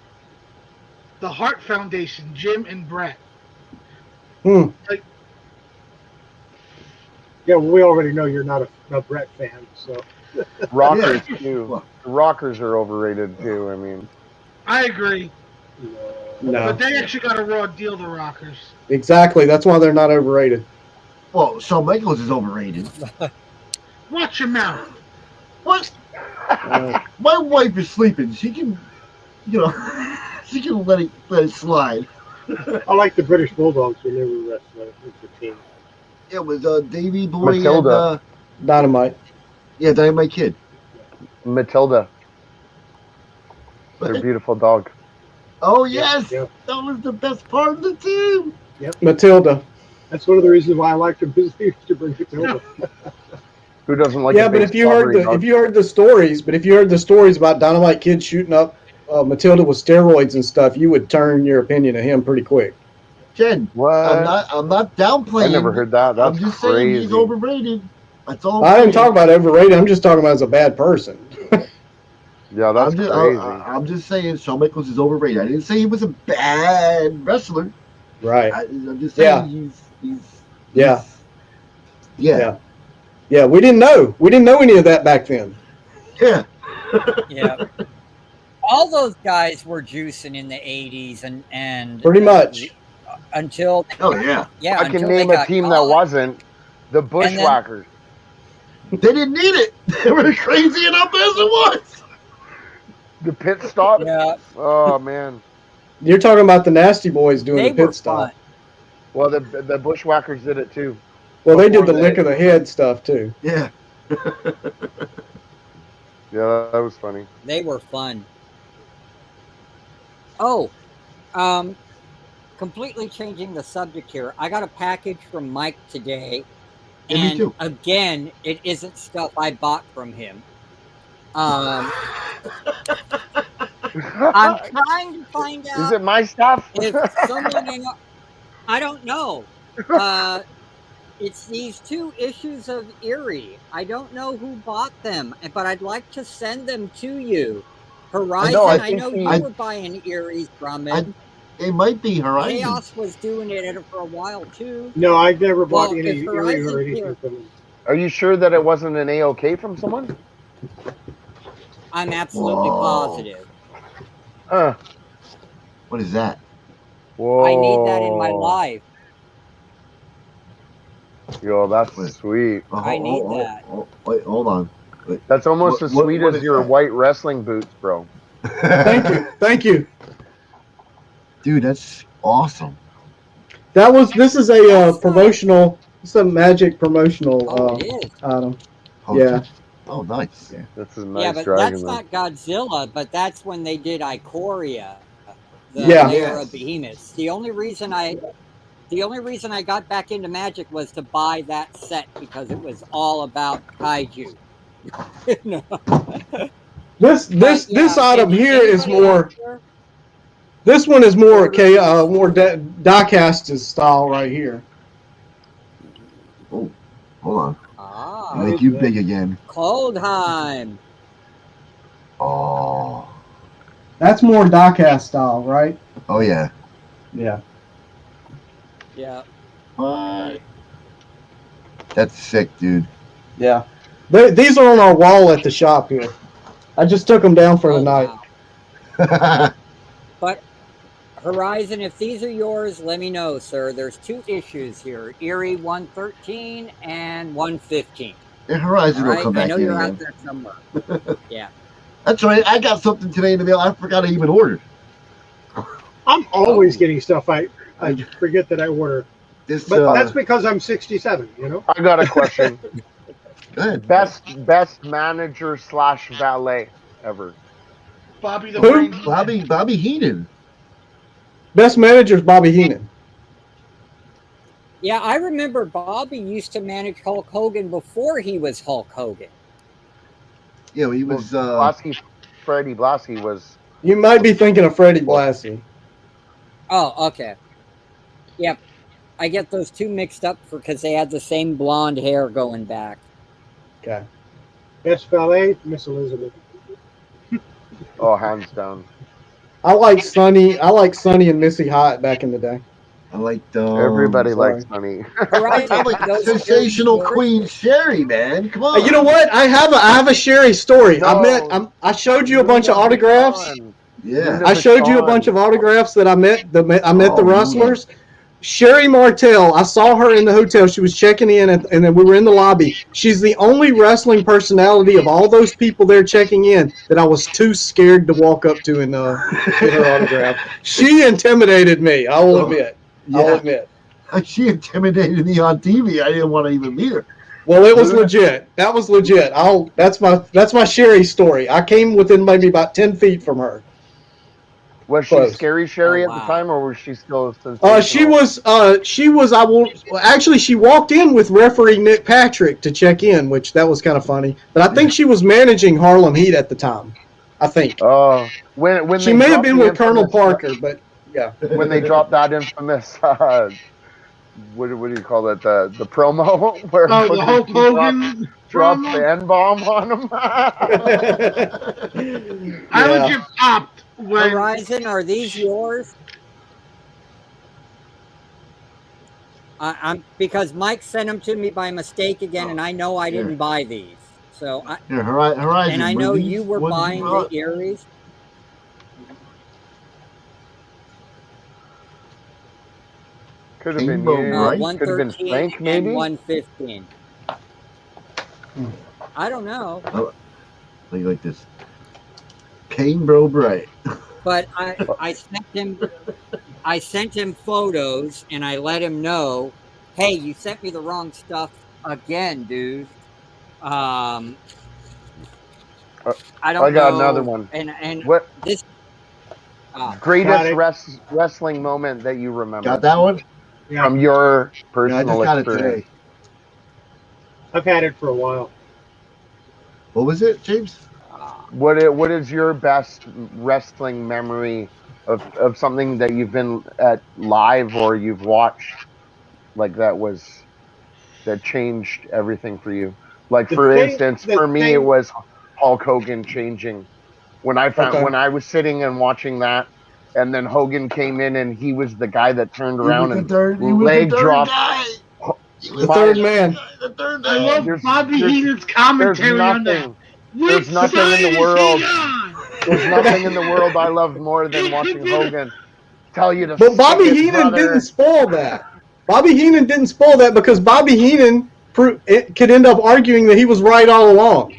The Hart Foundation, Jim and Brett. Yeah, we already know you're not a Brett fan, so. Rockers too. The Rockers are overrated too. I mean, I agree. No. But they actually got a raw deal, the Rockers. Exactly. That's why they're not overrated. Well, Shawn Michaels is overrated. Watch your mouth. What? My wife is sleeping. She can, she can let it slide. I like the British Bulldogs when they were wrestling with the team. It was Davey Boy Matilda. and Dynamite. Yeah, Dynamite Kid. Matilda. Their beautiful dog. Oh yes, Yeah. that was the best part of the team. Matilda. That's one of the reasons why I like to visit to bring Matilda. Who doesn't like Yeah, a but big if you heard slobbery dog? if you heard the stories about Dynamite Kid shooting up Matilda with steroids and stuff, you would turn your opinion of him pretty quick. Jen, What? I'm not downplaying. I never heard that. I'm That's just saying he's crazy. overrated. That's all. I didn't talk about overrated. I'm just talking about as a bad person. Yeah, that's crazy. I'm just saying Shawn Michaels is overrated. I didn't say he was a bad wrestler. Right. I'm just saying Yeah. Yeah. Yeah. We didn't know. We didn't know any of that back then. Yeah. Yeah. All those guys were juicing in the 80s and Pretty much. Until Oh yeah. yeah, I can until name they a got team caught. that wasn't. The Bushwhackers. They didn't need it. They were crazy enough as it was. The pit stop. Yeah, Oh man. You're talking about the Nasty Boys doing they the pit were stop. fun. Well, the Bushwhackers did it too. Well, they did the Before lick of the head stuff too. Yeah. Yeah, that was funny. They were fun. Oh, completely changing the subject here. I got a package from Mike today, Yeah, me and too. again, it isn't stuff I bought from him. I'm trying to find out Is it my stuff? if someone I don't know. It's these 2 issues of Eerie. I don't know who bought them, but I'd like to send them to you. Horizon, I know you were buying Eerie's from him. It might be Horizon. Chaos was doing it for a while too. No, I've never bought Well, any if Eerie Horizon or anything here- from him. Are you sure that it wasn't an AOK from someone? I'm absolutely Whoa. positive. What is that? Whoa. I need that in my life. Yo, that's Wait. sweet. I need that. Wait, hold on. Wait. That's almost as sweet what as is your that? white wrestling boots, bro. Thank you. Dude, that's awesome. This is a promotional, it's a Magic promotional Oh, it is. item. Oh, Yeah. Oh, nice. Yeah. That's a nice Yeah, but dragon. that's not Godzilla. But that's when they did Ikoria, the Yeah. layer Yes. of behemoths. The only reason I got back into Magic was to buy that set because it was all about kaiju. No. This item here is Anybody more. out there? This one is more more diecast style right here. Oh, hold on. Ah, Make you big again. Coldheim. Oh. That's more diecast style, right? Oh yeah. Yeah. Yeah. What? That's sick, dude. Yeah. These are on our wall at the shop here. I just took them down for the night. Wow. But Horizon, if these are yours, let me know, sir. There's 2 issues here: Eerie 113 and 115. And Horizon All will right? come I back know in you're again. out there somewhere. Yeah. That's right. I got something today in the mail. I forgot I even ordered. I'm always getting stuff I forget that I order. This. But that's because I'm 67, you know? I got a question. Go ahead. Best manager / valet ever. Bobby the Who? Brain. Bobby Heenan. Best manager's Bobby Heenan. Yeah, I remember Bobby used to manage Hulk Hogan before he was Hulk Hogan. Yeah, he was. Freddie Blasky was. You might be thinking of Freddie Blassie. Oh, okay. Yep. I get those 2 mixed up because they had the same blonde hair going back. Okay. Best ballet, Miss Elizabeth. Oh, hands down. I like Sonny and Missy Hyatt back in the day. I liked. Everybody sorry. likes money. Horizon, I like those sensational are- Queen Sherry, man. Come on. You know what? I have a Sherry story. No. I showed you a bunch of autographs. Yeah. I showed you a bunch of autographs that I met the wrestlers. Sherry Martel, I saw her in the hotel. She was checking in, and then we were in the lobby. She's the only wrestling personality of all those people there checking in that I was too scared to walk up to and get her autograph. She intimidated me, I will admit. I'll admit. She intimidated me on TV. I didn't want to even meet her. Well, it was legit. That was legit. That's my Sherry story. I came within maybe about 10 feet from her. Was she Close. Scary Sherry Oh, at the wow. time, or was she still sensational? She was. I won't. Actually, she walked in with referee Nick Patrick to check in, which that was kind of funny. But I think she was managing Harlem Heat at the time. I think. Oh, when She they may have dropped been the with Colonel infamous, Parker, but yeah. when they dropped that infamous, what do you call it? The promo where Oh, the Booker Hulk T Hogan dropped drama. the N-bomb on him. I would Yeah. get popped when Horizon, are these yours? I'm because Mike sent them to me by mistake again, and I know I didn't buy these. So Here, Horizon. and I know you were ones you buying the brought? Eries. Could have been Rainbow you. Bright? Could have been 113 Frank, and maybe. 115. I don't know, Like this. Rainbow Bright. but I sent him photos, and I let him know, hey, you sent me the wrong stuff again, dude. I don't I got know, another one. and What this greatest Got wrestling moment that you remember Got that one? Yeah, from your Yeah, I personal just got it experience? today. I've had it for a while. What was it, James? What is your best wrestling memory of something that you've been at live or you've watched like that changed everything for you? Like The for thing, instance, the for me it thing, was Hulk Hogan changing when Okay. I was sitting and watching that, and then Hogan came in and he was the guy that turned He was around the and third. He was the leg third dropped. guy. He was The the third third man. guy. The third I man. love Bobby Heenan's There's commentary on that. nothing. Which There's nothing side in the is world. he on? There's nothing in the world I loved more than watching Hogan tell you to But stick Bobby it, Heenan didn't brother. spoil that. Bobby Heenan didn't spoil that because Bobby Heenan could end up arguing that he was right all along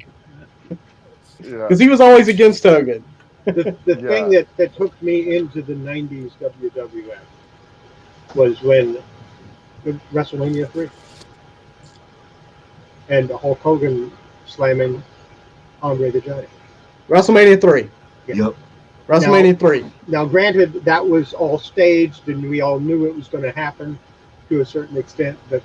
Yeah, because he was always against Hogan. the Yeah. thing that took me into the '90s WWF was when WrestleMania 3 and Hulk Hogan slamming Andre the Giant. WrestleMania 3. Yep. WrestleMania 3. Now, granted, that was all staged, and we all knew it was going to happen to a certain extent. But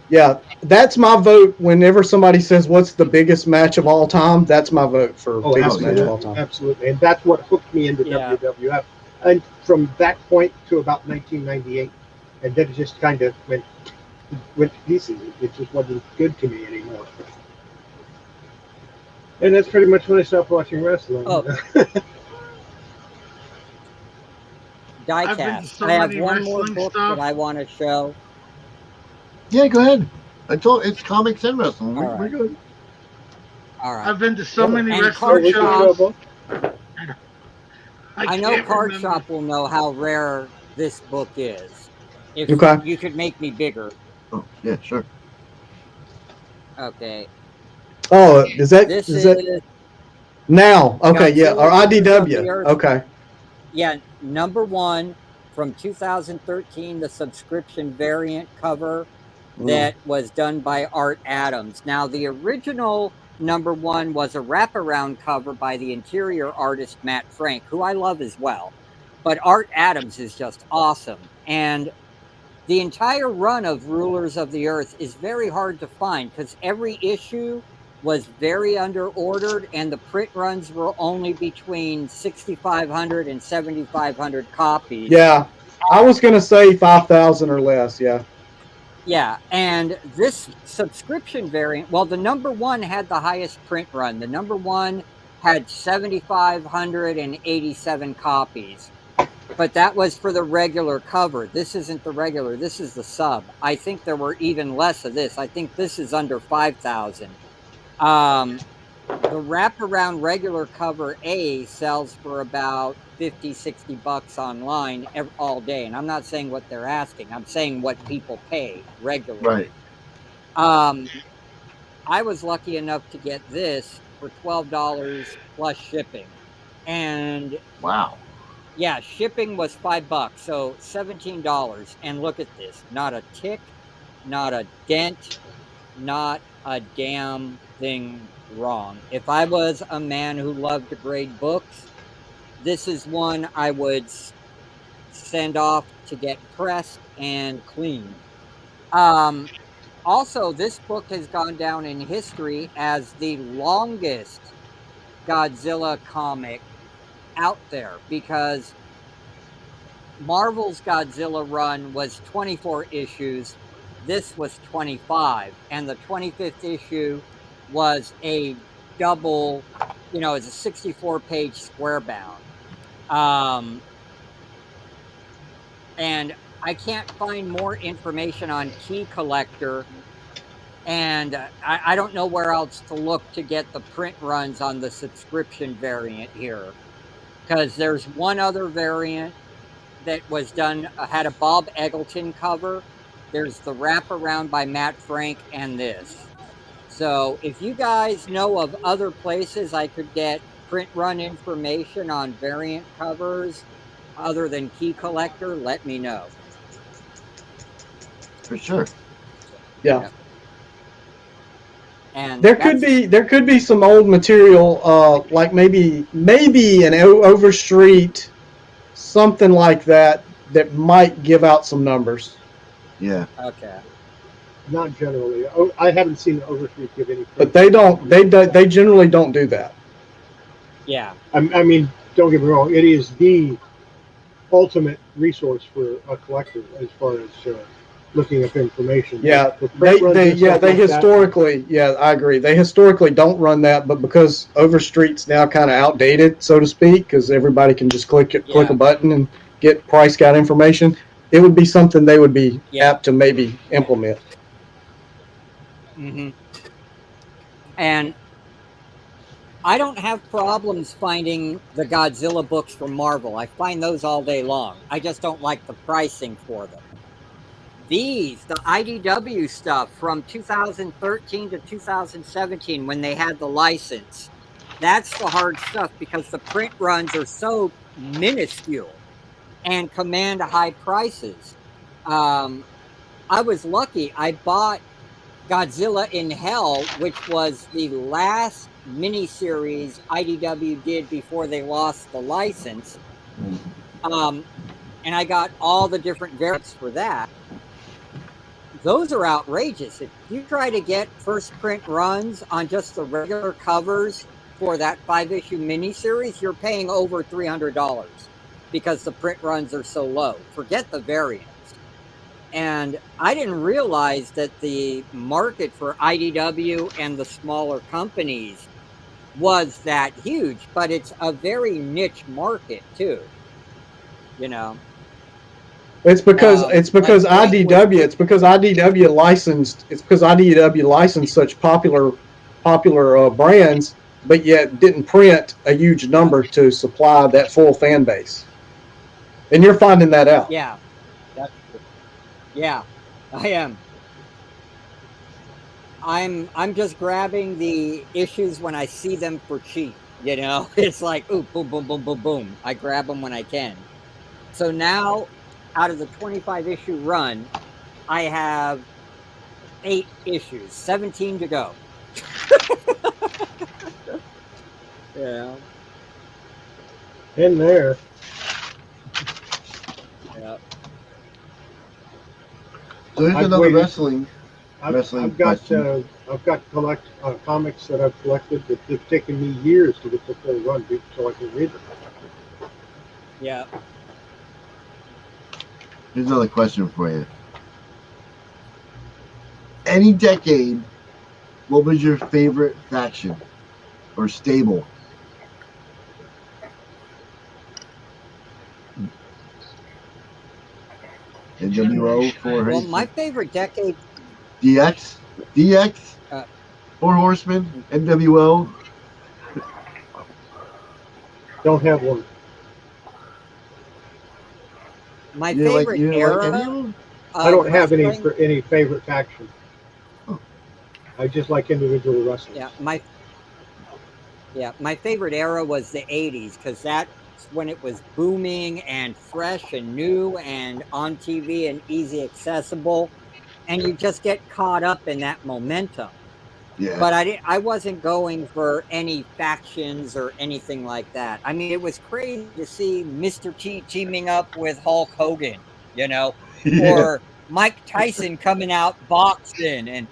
Yeah, that's my vote. Whenever somebody says what's the biggest match of all time, that's my vote for biggest match of all time. absolutely, and that's what hooked me into Yeah. WWF. And from that point to about 1998, and then it just kind of went to pieces. It just wasn't good to me anymore. And that's pretty much when I stopped watching wrestling. Oh. I've been to diecast. so I have many one more wrestling book stuff. that I want to show. Yeah, go ahead. I told it's comics and wrestling. All We're right. good. All right. I've been to so many And wrestling Card shows. Shop. I know can't Card remember. Shop will know how rare this book is. If Okay. you could make me bigger. Oh, yeah, sure. Okay. Oh, is that This is that is now? Okay, yeah, or Godzilla Rulers of the IDW. Earth. Okay. Yeah, number 1 from 2013, the subscription variant cover that was done by Art Adams. Now, the original number 1 was a wraparound cover by the interior artist Matt Frank, who I love as well. But Art Adams is just awesome. And the entire run of Rulers of the Earth is very hard to find because every issue was very under-ordered, and the print runs were only between 6,500 and 7,500 copies. Yeah, I was gonna say 5,000 or less. Yeah. Yeah, and this subscription variant, well, the number 1 had the highest print run. The number 1 had 7,587 copies, but that was for the regular cover. This isn't the regular. This is the sub. I think there were even less of this. I think this is under 5,000. The wraparound regular cover A sells for about 50, 60 bucks online all day. And I'm not saying what they're asking. I'm saying what people pay regularly. Right. I was lucky enough to get this for $12 plus shipping. And Wow. yeah, shipping was $5, so $17. And look at this. Not a tick, not a dent. not a damn thing wrong. If I was a man who loved to grade books, this is one I would send off to get pressed and cleaned. Also, this book has gone down in history as the longest Godzilla comic out there because Marvel's Godzilla run was 24 issues. This was 25. And the 25th issue was a double, it's a 64-page square bound. And I can't find more information on Key Collector. And I don't know where else to look to get the print runs on the subscription variant here. Because there's one other variant that was done, had a Bob Eggleton cover. There's the wraparound by Matt Frank and this. So if you guys know of other places I could get print run information on variant covers other than Key Collector, let me know. For sure. Yeah. And there could be some old material, like maybe an Overstreet, something like that might give out some numbers. Yeah. Okay. Not generally. I haven't seen Overstreet give any. But they don't. They generally don't do that. Yeah. I mean, don't get me wrong. It is the ultimate resource for a collector as far as looking up information. Yeah, they historically, I agree. They historically don't run that, but because Overstreet's now kind of outdated, so to speak, because everybody can just click a button and get price scout information, it would be something they would be apt to maybe implement. Mm-hmm. And I don't have problems finding the Godzilla books from Marvel. I find those all day long. I just don't like the pricing for them. The IDW stuff from 2013 to 2017 when they had the license, that's the hard stuff because the print runs are so minuscule and command high prices. I was lucky. I bought Godzilla in Hell, which was the last miniseries IDW did before they lost the license. And I got all the different variants for that. Those are outrageous. If you try to get first print runs on just the regular covers for that 5-issue miniseries, you're paying over $300 because the print runs are so low. Forget the variants. And I didn't realize that the market for IDW and the smaller companies was that huge, but it's a very niche market too. It's because IDW licensed such popular brands, but yet didn't print a huge number to supply that full fan base. And you're finding that out. Yeah, that's true. Yeah, I am. I'm just grabbing the issues when I see them for cheap. It's like, ooh, boom, boom, boom, boom, boom. I grab them when I can. So now, out of the 25-issue run, I have 8 issues, 17 to go. Yeah. In there. Yeah. So here's another wrestling I've got comics that I've collected that have taken me years to get the full run so I can read them. Yeah. Here's another question for you. Any decade, what was your favorite faction or stable? NWO, Well, my favorite decade. DX, Four Horsemen, NWO. Don't have one. My favorite era. I don't have any favorite faction. I just like individual wrestling. Yeah, my favorite era was the 80s because that's when it was booming and fresh and new and on TV and easy accessible. and you just get caught up in that momentum. Yeah. But I wasn't going for any factions or anything like that. I mean, it was crazy to see Mr. T teaming up with Hulk Hogan, you know, Yeah. or Mike Tyson coming out boxing, and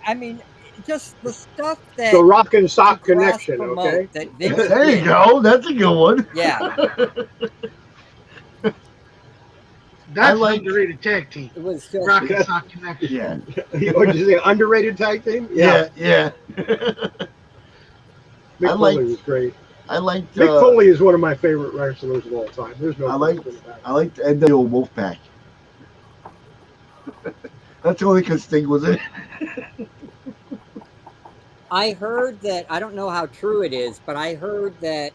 I mean, just the stuff that The rock and you sock cross connection, promote okay? that Vince There you did. go. That's a good one. Yeah, That's like- an underrated tag team. it was just Rock and Sock Connection. Yeah. What did you say? Underrated tag team? Yeah. Yeah. Mick I Foley liked- was great. I liked. Mick Foley is one of my favorite wrestlers of all time. There's no I like- question about it. I liked NWO Wolfpack. That's only because Sting was in it. I heard that, I don't know how true it is, but I heard that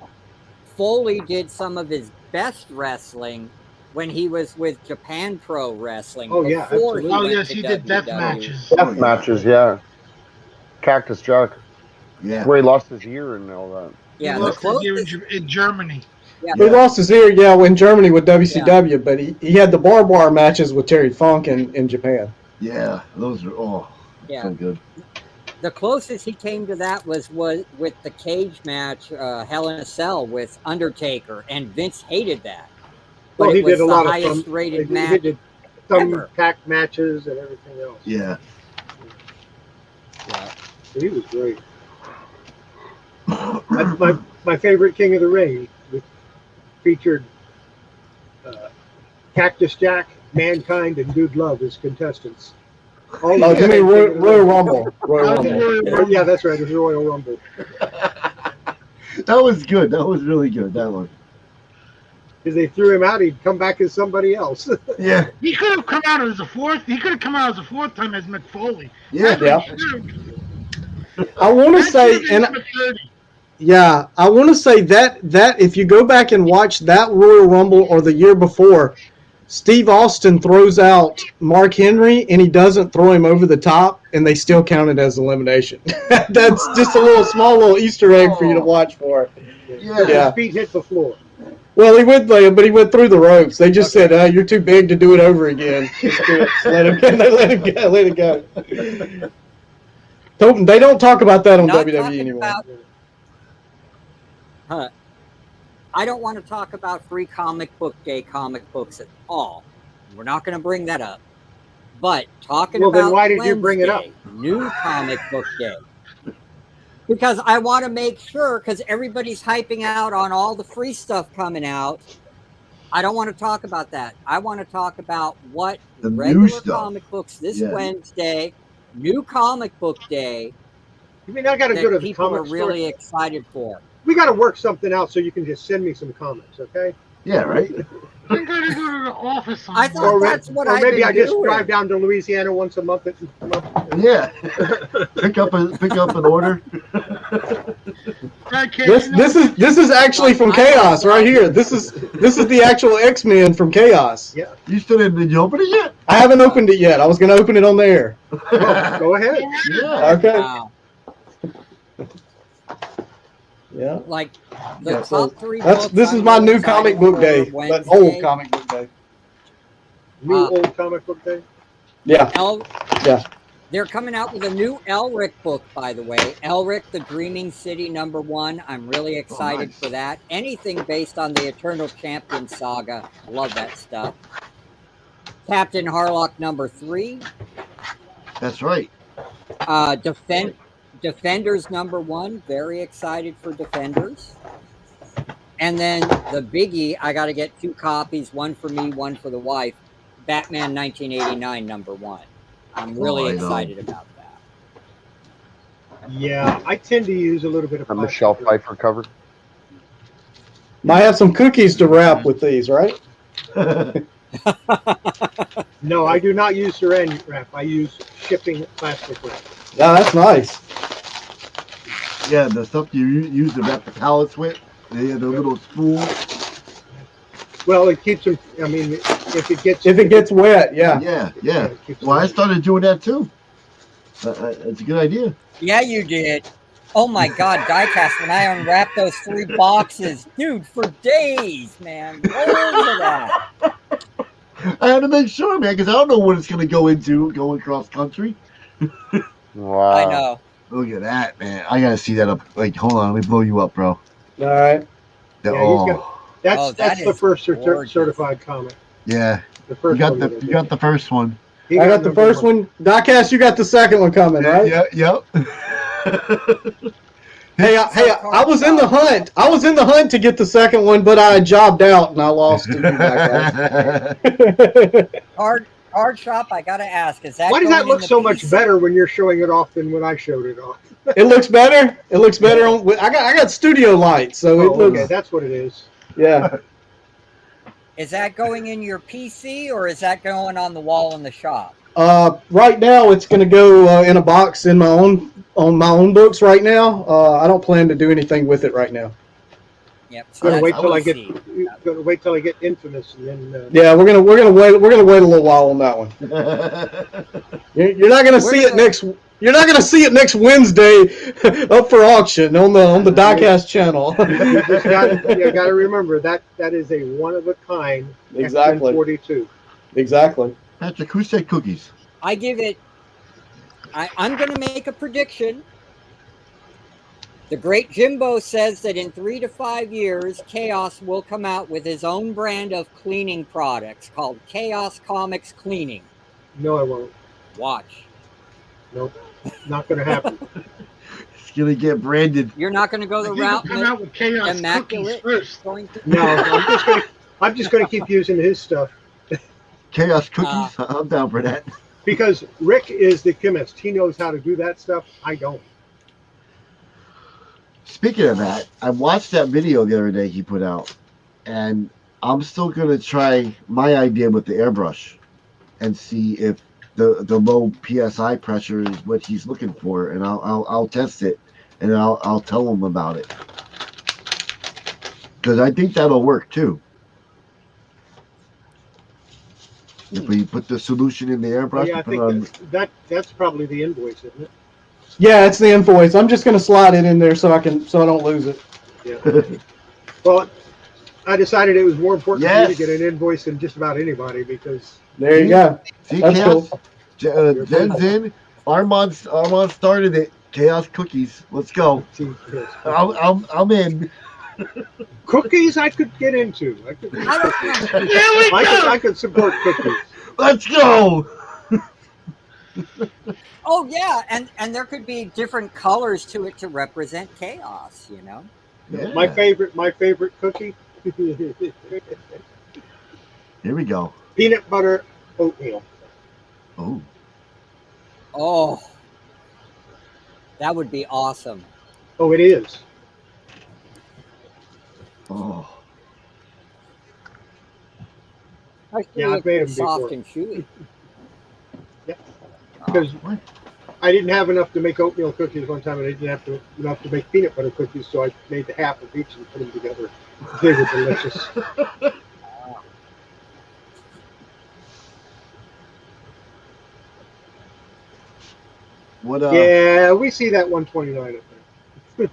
Foley did some of his best wrestling when he was with Japan Pro Wrestling. Oh, yeah, before absolutely. Oh went yes, to he did death WWE. matches. Death matches, yeah. Cactus Jack, Yeah. where he lost his ear and all that. Yeah, He the lost his ear in, closest, in Germany. yeah, He lost his ear, in Germany with WCW, but he had the barbed wire matches with Terry Funk in Japan. Yeah. Those are yeah. so good. The closest he came to that was with the cage match, Hell in a Cell with Undertaker, and Vince hated that. But Well, it he was did a the lot of highest thumb, rated he match. did ever. thumbtack matches and everything else. Yeah. Yeah. He was great. My favorite King of the Ring featured Cactus Jack, Mankind, and Dude Love as contestants. All Oh, the you mean King of the Royal Ring. Rumble? Royal Rumble. Yeah, that's right. It was Royal Rumble. That was good. That was really good. That one. Because they threw him out, he'd come back as somebody else. Yeah. He could have come out as a fourth. He could have come out as a fourth time as Mick Foley. Yeah. Yeah. I want to say, and I want to say that if you go back and watch that Royal Rumble or the year before, Steve Austin throws out Mark Henry and he doesn't throw him over the top, and they still count it as elimination. That's just a small little Easter egg for you to watch for. Yeah. His feet hit the floor. Well, he went through the ropes. They just said, "You're too big to do it over again." Just do it. Let him go. They let him go. Let it go. They don't talk about that on Not WWE talking anymore. I don't want to talk about Free Comic Book Day comic books at all. We're not going to bring that up. But talking Well, about then why did you bring it up? Wednesday, New Comic Book Day. Because I want to make sure, because everybody's hyping out on all the free stuff coming out. I don't want to talk about that. I want to talk about what The new regular stuff. comic books this Yeah. Wednesday, New Comic Book Day, You mean I got to go to that the people are comic store? really excited for. We got to work something out so you can just send me some comics, okay? Yeah. Right. I'm going to go to the office on I thought Or, that's what or I've maybe been I just doing. drive down to Louisiana once a month. Yeah. pick up an order. Okay, This is actually from Chaos right here. This is the actual X-Men from Chaos. Yeah. You still didn't open it yet? I haven't opened it yet. I was going to open it on the air. Well, go ahead. Yeah. Okay. Wow. Yeah. Like the Yeah, so top three this books is I'm my really new comic excited book for day, but Wednesday. old comic book day. New old comic book day. Yeah. Yeah. They're coming out with a new Elric book, by the way. Elric, the Dreaming City #1. I'm really excited nice. for that. Anything based on the Eternal Champion saga. Love that stuff. Captain Harlock #3. That's right. Defenders #1. Very excited for Defenders. And then the biggie, I got to get 2 copies, one for me, one for the wife. Batman 1989 #1. I'm really I know. excited about that. Yeah, I tend to use a little bit of A Michelle plastic. Pfeiffer cover. Might have some cookies to wrap with these, right? No, I do not use saran wrap. I use shipping plastic wrap. Yeah, that's nice. Yeah, the stuff you use to wrap the pallets with. They have the little spool. Well, it keeps them. I mean, if it Gets wet, yeah. Yeah. it keeps Well, I them- started doing that too. It's a good idea. Yeah, you did. Oh my God, Diecast, when I unwrapped those 3 boxes, dude, for days, man. Loads of that. I had to make sure, man, because I don't know what it's going to go into going cross country. Wow. I know. Look at that, man. I got to see that up. Like, hold on. Let me blow you up, bro. All right. Yeah, he's got. Oh, That's that the is first gorgeous. certified comic. Yeah. The first You got one. the that you got the first one. He I got the number first one. Diecast, you got the second one coming, right? Yep. Hey, I was in the hunt. I was in the hunt to get the second one, but I jobbed out and I lost to you, Diecast. Card shop. I gotta ask. Is that Why does going that look in the so much PC? better when you're showing it off than when I showed it off? It looks better. It looks better on. I got studio lights, so it looks. Okay, that's what it is. Yeah. Is that going in your PC or is that going on the wall in the shop? Right now it's going to go in a box in on my own books. Right now, I don't plan to do anything with it right now. Yep. So Gonna that's wait till I PC. Gonna wait till I get Infamous and then. Yeah, we're gonna wait a little while on that one. You're not gonna see it next. You're not gonna see it next Wednesday up for auction on the Diecast channel. You just gotta remember that is a one of a kind. Exactly. 42. Exactly. Patrick, who said cookies? I give it. I'm going to make a prediction. The great Jimbo says that in 3 to 5 years, Chaos will come out with his own brand of cleaning products called Chaos Comics Cleaning. No, I won't. Watch. Nope. Not going to happen. It's going to get branded. You're not going to go the You route come out with Chaos Immaculate cookies first. going to... No, I'm just going to keep using his stuff. Chaos cookies? I'm down for that. Because Rick is the chemist. He knows how to do that stuff. I don't. Speaking of that, I watched that video the other day he put out, and I'm still going to try my idea with the airbrush and see if the low PSI pressure is what he's looking for, and I'll test it, and I'll tell him about it. Because I think that'll work too. If we put the solution in the airbrush, Yeah, I think that's probably the invoice, isn't it? Yeah, it's the invoice. I'm just gonna slide it in there so I don't lose it. Yeah. Well, I decided it was more important for me to get an invoice than just about anybody because. There you go. See, That's Chaos, cool. Jen's in. Armand started it. Chaos cookies. Let's go. I'm in. Cookies I could get into. I could support cookies. Let's go. Oh yeah, and there could be different colors to it to represent chaos, you know. Yeah. My favorite cookie. Here we go. Peanut butter oatmeal. Oh, that would be awesome. Oh, it is. Oh. Yeah, I've made them soft before. and chewy. Yeah. Because I didn't have enough to make oatmeal cookies one time, and I didn't have enough to make peanut butter cookies, so I made the half of each and put them together. They were delicious. What? Yeah, we see that 129. I think.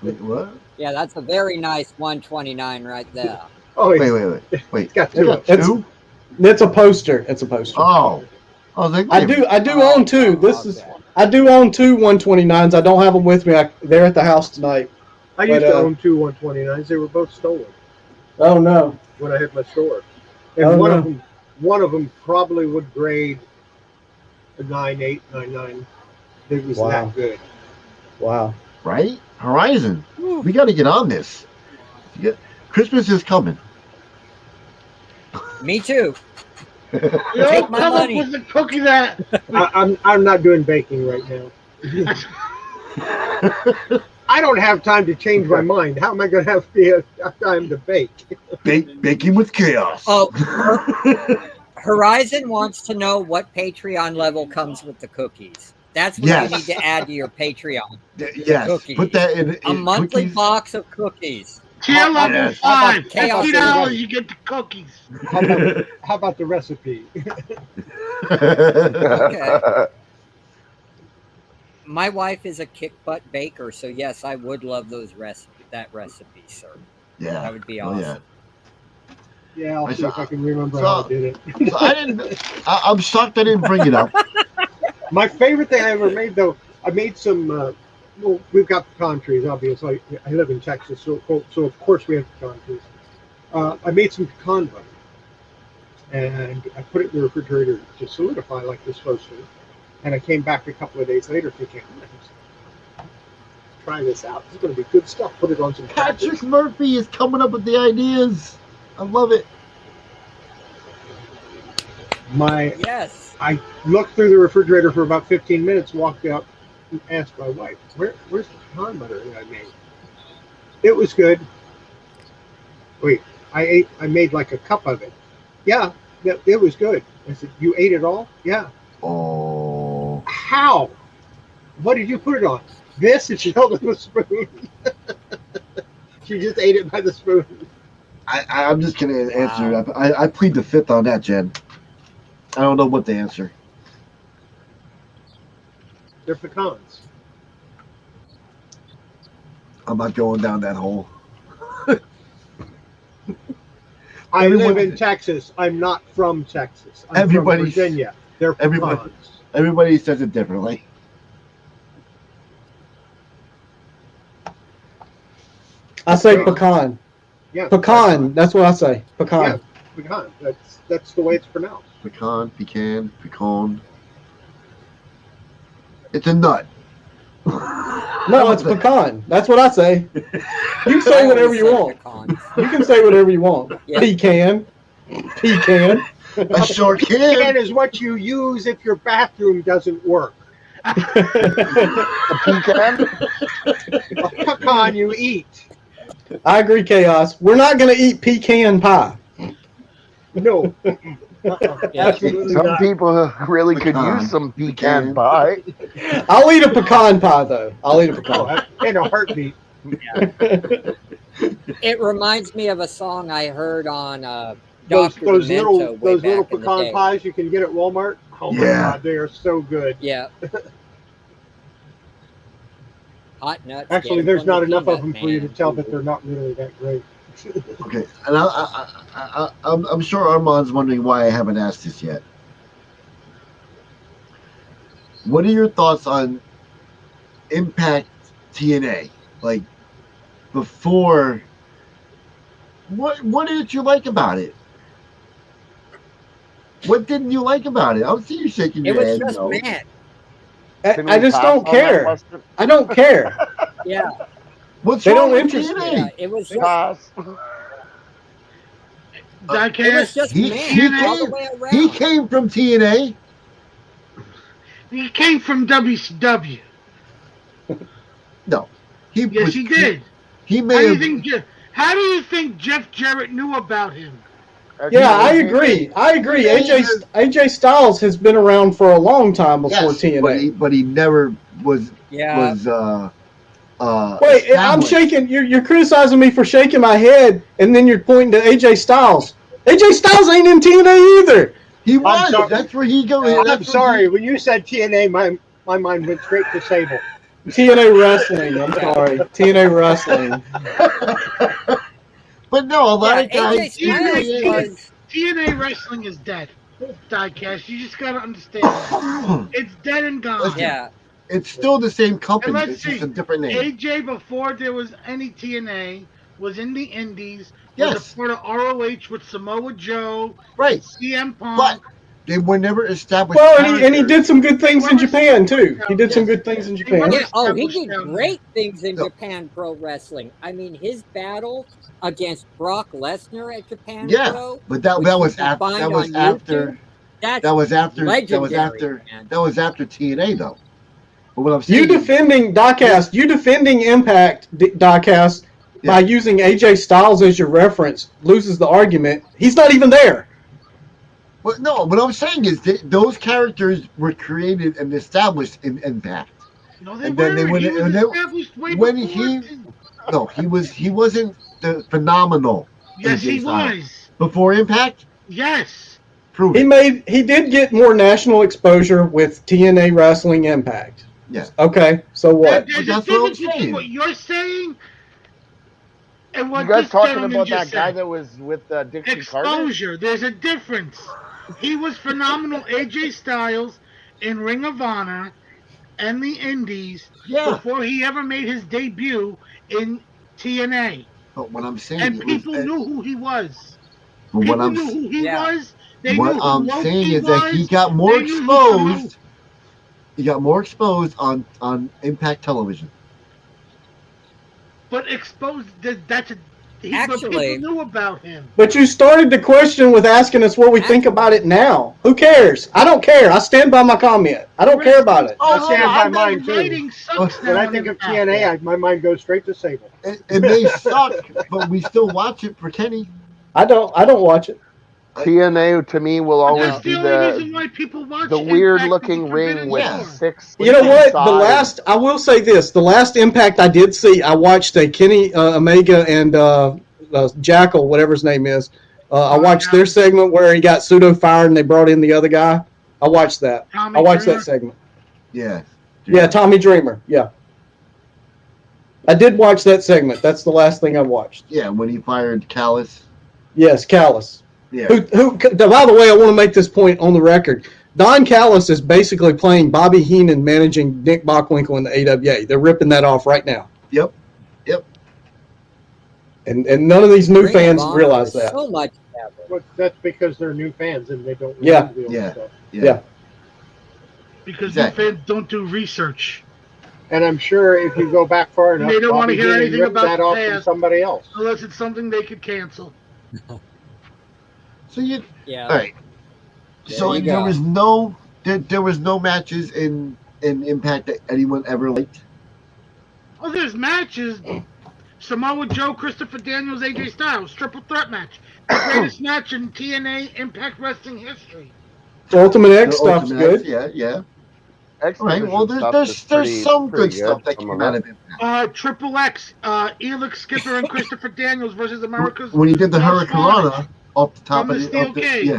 Wait, what? Yeah, that's a very nice 129 right there. Oh, wait. It's got two. It's a poster. It's a poster. Oh, I do own two. I do own two 129s. I don't have them with me. They're at the house tonight. I used to own two 129s. They were both stolen. Oh no! When I had my store, and one of them probably would grade a 9.8, 9.9. It was that good. Wow! Right? Horizon. We got to get on this. Christmas is coming. Me too. Take my money. With the cookie that I'm not doing baking right now. I don't have time to change my mind. How am I going to have time to bake? Baking with chaos. Oh, Horizon wants to know what Patreon level comes with the cookies. That's what you need to add to your Patreon. Yes, cookies. Put that in a monthly cookies. Box of cookies. Tier level 5. $50, you get the cookies. How about the recipe? Okay. My wife is a kick butt baker, so yes, I would love that recipe, sir. Yeah, that would be awesome. Yeah, I'll see if I can remember so- how I did it. So I didn't. I'm shocked I didn't bring it up. My favorite thing I ever made, though, I made some. Well, we've got pecan trees, obviously. I live in Texas, so of course we have pecan trees. I made some pecan butter, and I put it in the refrigerator to solidify like you're supposed to. And I came back a couple of days later thinking, try this out. This is going to be good stuff. Put it on some Patrick crackers. Murphy is coming up with the ideas. I love it. Yes. I looked through the refrigerator for about 15 minutes, walked out, and asked my wife, "Where's the pecan butter that I made?" It was good. Wait, I made like a cup of it. Yeah, it was good. I said, "You ate it all?" Yeah. Oh. How? What did you put it on? This, and she held it with a spoon. She just ate it by the spoon. I'm just gonna answer. I plead the fifth on that, Jen. I don't know what to answer. They're pecans. I'm not going down that hole. I Everyone- live in Texas. I'm not from Texas. I'm from Everybody's- Virginia. They're everybody- pecans. Everybody says it differently. I say pecan. Yeah, Pecan. That's what I say. Pecan. Yeah, pecan. That's the way it's pronounced. Pecan, pecan. It's a nut. No, it's pecan. That's what I say. You can say whatever you want. Pecans. You can say whatever you want. Yeah. Pecan. Pecan. I sure Pecan can. is what you use if your bathroom doesn't work. A pecan? A pecan you eat. I agree, Chaos. We're not going to eat pecan pie. No. Absolutely Some not. people really could Pecan. use some Pecan. pecan pie. I'll eat a pecan pie, though. I'll eat a pecan. In a heartbeat. It reminds me of a song I heard on Those Dr. those Demento little way those little back in the pecan day. pies you can get at Walmart. Oh my Yeah. God, they are so good. Yeah. Hot nuts. Actually, get 'em there's from not the enough of peanut them for you to man. tell that they're not really that great. Okay, and I'm sure Armand's wondering why I haven't asked this yet. What are your thoughts on Impact TNA? Like before, what did you like about it? What didn't you like about it? I don't see you shaking It your was head. just no. mad. Can I we just pass don't on that care. question? I don't care. Yeah. What's They wrong don't with interest TNA? me. Yeah. It was just, Pass. it was Diecast. just He- mad he all the came- way around. He came from TNA. He came from WCW. No, he Yes, was, he did. He How may do you have. think? How do you think Jeff Jarrett knew about him? Yeah, I agree. I agree. AJ Styles has been around for a long time before Yes, TNA. but he never was Yeah. was Wait, I'm established. shaking. You're criticizing me for shaking my head, and then you're pointing to AJ Styles. AJ Styles ain't in TNA either. He was. sorry. That's where he goes. I'm sorry. When you said TNA, my mind went straight to Sable. TNA Wrestling. I'm sorry. TNA Wrestling. But no, a lot Yeah, of guys. AJ Styles was. TNA wrestling is dead. Diecast. You just gotta understand that. It's dead and gone. Yeah. It's still the same And company. let's It's just see. a different name. AJ, before there was any TNA, was in the Indies. Yes. Was a part of ROH with Samoa Joe, Right. CM Punk. But they were never established. Well, and he characters. did some good things in Japan too. He did some good things in Japan. Yeah, oh, he established did down great things in No. Japan Pro Wrestling. I mean, his battle against Brock Lesnar at Japan Yeah, Pro, but that which was you can after. find That was on after. YouTube, that's That was after. legendary, man. That was after TNA though. But what I'm saying. You defending Diecast, you defending Impact Diecast by using AJ Styles as your reference loses the argument. He's not even there. Well, no, what I'm saying is that those characters were created and established in Impact. No, they And then they weren't. went- He was and then- established way when before. he- No, he wasn't the phenomenal Yes, AJ he Styles. was. Before Impact. Yes. Prove it. He did get more national exposure with TNA Wrestling Impact. Yeah. Okay, so what? There's a That's what I'm difference between saying. what you're saying And what You guys this talking gentleman about just that guy said, that was with Dixie Carter? exposure. There's a difference. He was phenomenal AJ Styles in Ring of Honor and the Indies Yeah. before he ever made his debut in TNA. But what I'm saying, And it was. people knew who he was. But what People I'm knew who he Yeah. was. They what knew who I'm Loki saying is was. that he got more They knew who Samoa- exposed. He got more exposed on Impact Television. But exposed. That's a. But Actually- people knew about him. But you started the question with asking us what we think about it now. Who cares? I don't care. I stand by my comment. I don't care about it. I stand by mine too. Writing sucks When now I on think of Impact. TNA, my mind goes straight to Sable. It may suck, but we still watch it for Kenny. I don't watch it. TNA to me will But always that's be the only reason why people watch the Impact weird is looking the ring Forbidden with Yeah. Door. 6. You know what? The inside. last, I will say this: the last Impact I did see, I watched a Kenny Omega and Jackal, whatever his name is. I watched their segment where he got pseudo fired and they brought in the other guy. I watched that. Tommy I watched Dreamer. that segment. Yeah. Yeah, Tommy Dreamer. Yeah, I did watch that segment. That's the last thing I watched. Yeah, when he fired Callis. Yes, Callis. Yeah. Who? By the way, I want to make this point on the record. Don Callis is basically playing Bobby Heenan managing Nick Bockwinkel in the AWA. They're ripping that off right now. Yep. And none of these new Ring of fans Honor realize is that. So much better. But that's because they're new fans and they don't Yeah. remember the old Yeah. stuff. Yeah. Because Exactly. new fans don't do research. And I'm sure if you go back far enough, They don't wanna Bobby hear Heenan anything ripped about that the off from past. somebody else. Unless it's something they could cancel. So you. Yeah. All right. So you there go. was no there was no matches in Impact that anyone ever liked. Oh, there's matches. Samoa Joe, Christopher Daniels, AJ Styles, triple threat match. The greatest match in TNA Impact Wrestling history. Ultimate X The stuff's Ultimate X, good. Yeah. X All right. Well, Division there's stuff is some pretty good stuff that some came of out it. of Impact. Triple X, Elix Skipper and Christopher Daniels versus America's When he did the Most Hurricanrana Wanted off the top from of the steel cage. yeah.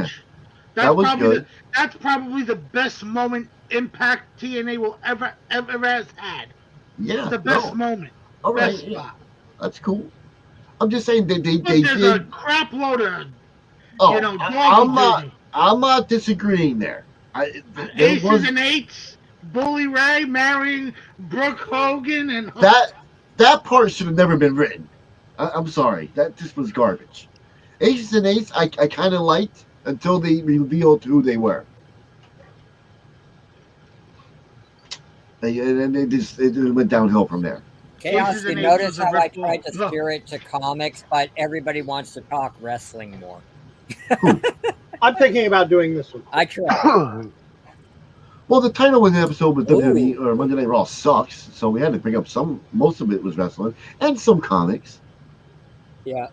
That's That was probably good. that's probably the best moment Impact TNA will ever has had. Yeah. The best no. moment. All right. Best Yeah. spot. That's cool. I'm just saying they But there's a did. crap load of Oh, doggy I'm not disagreeing there. There aces was and eights. Bully Ray marrying Brooke Hogan and that part should have never been written. I'm sorry. That just was garbage. Aces and Eights I kind of liked until they revealed who they were. And then it just went downhill from there. Chaos, Aces you and notice Aces are how I Red Bull. tried to steer it to comics, but everybody wants to talk wrestling more. I'm thinking about doing this one. I try. Well, the title of the episode was Ooh. WWE or Monday Night Raw sucks, so we had to pick up some. Most of it was wrestling and some comics. Yeah.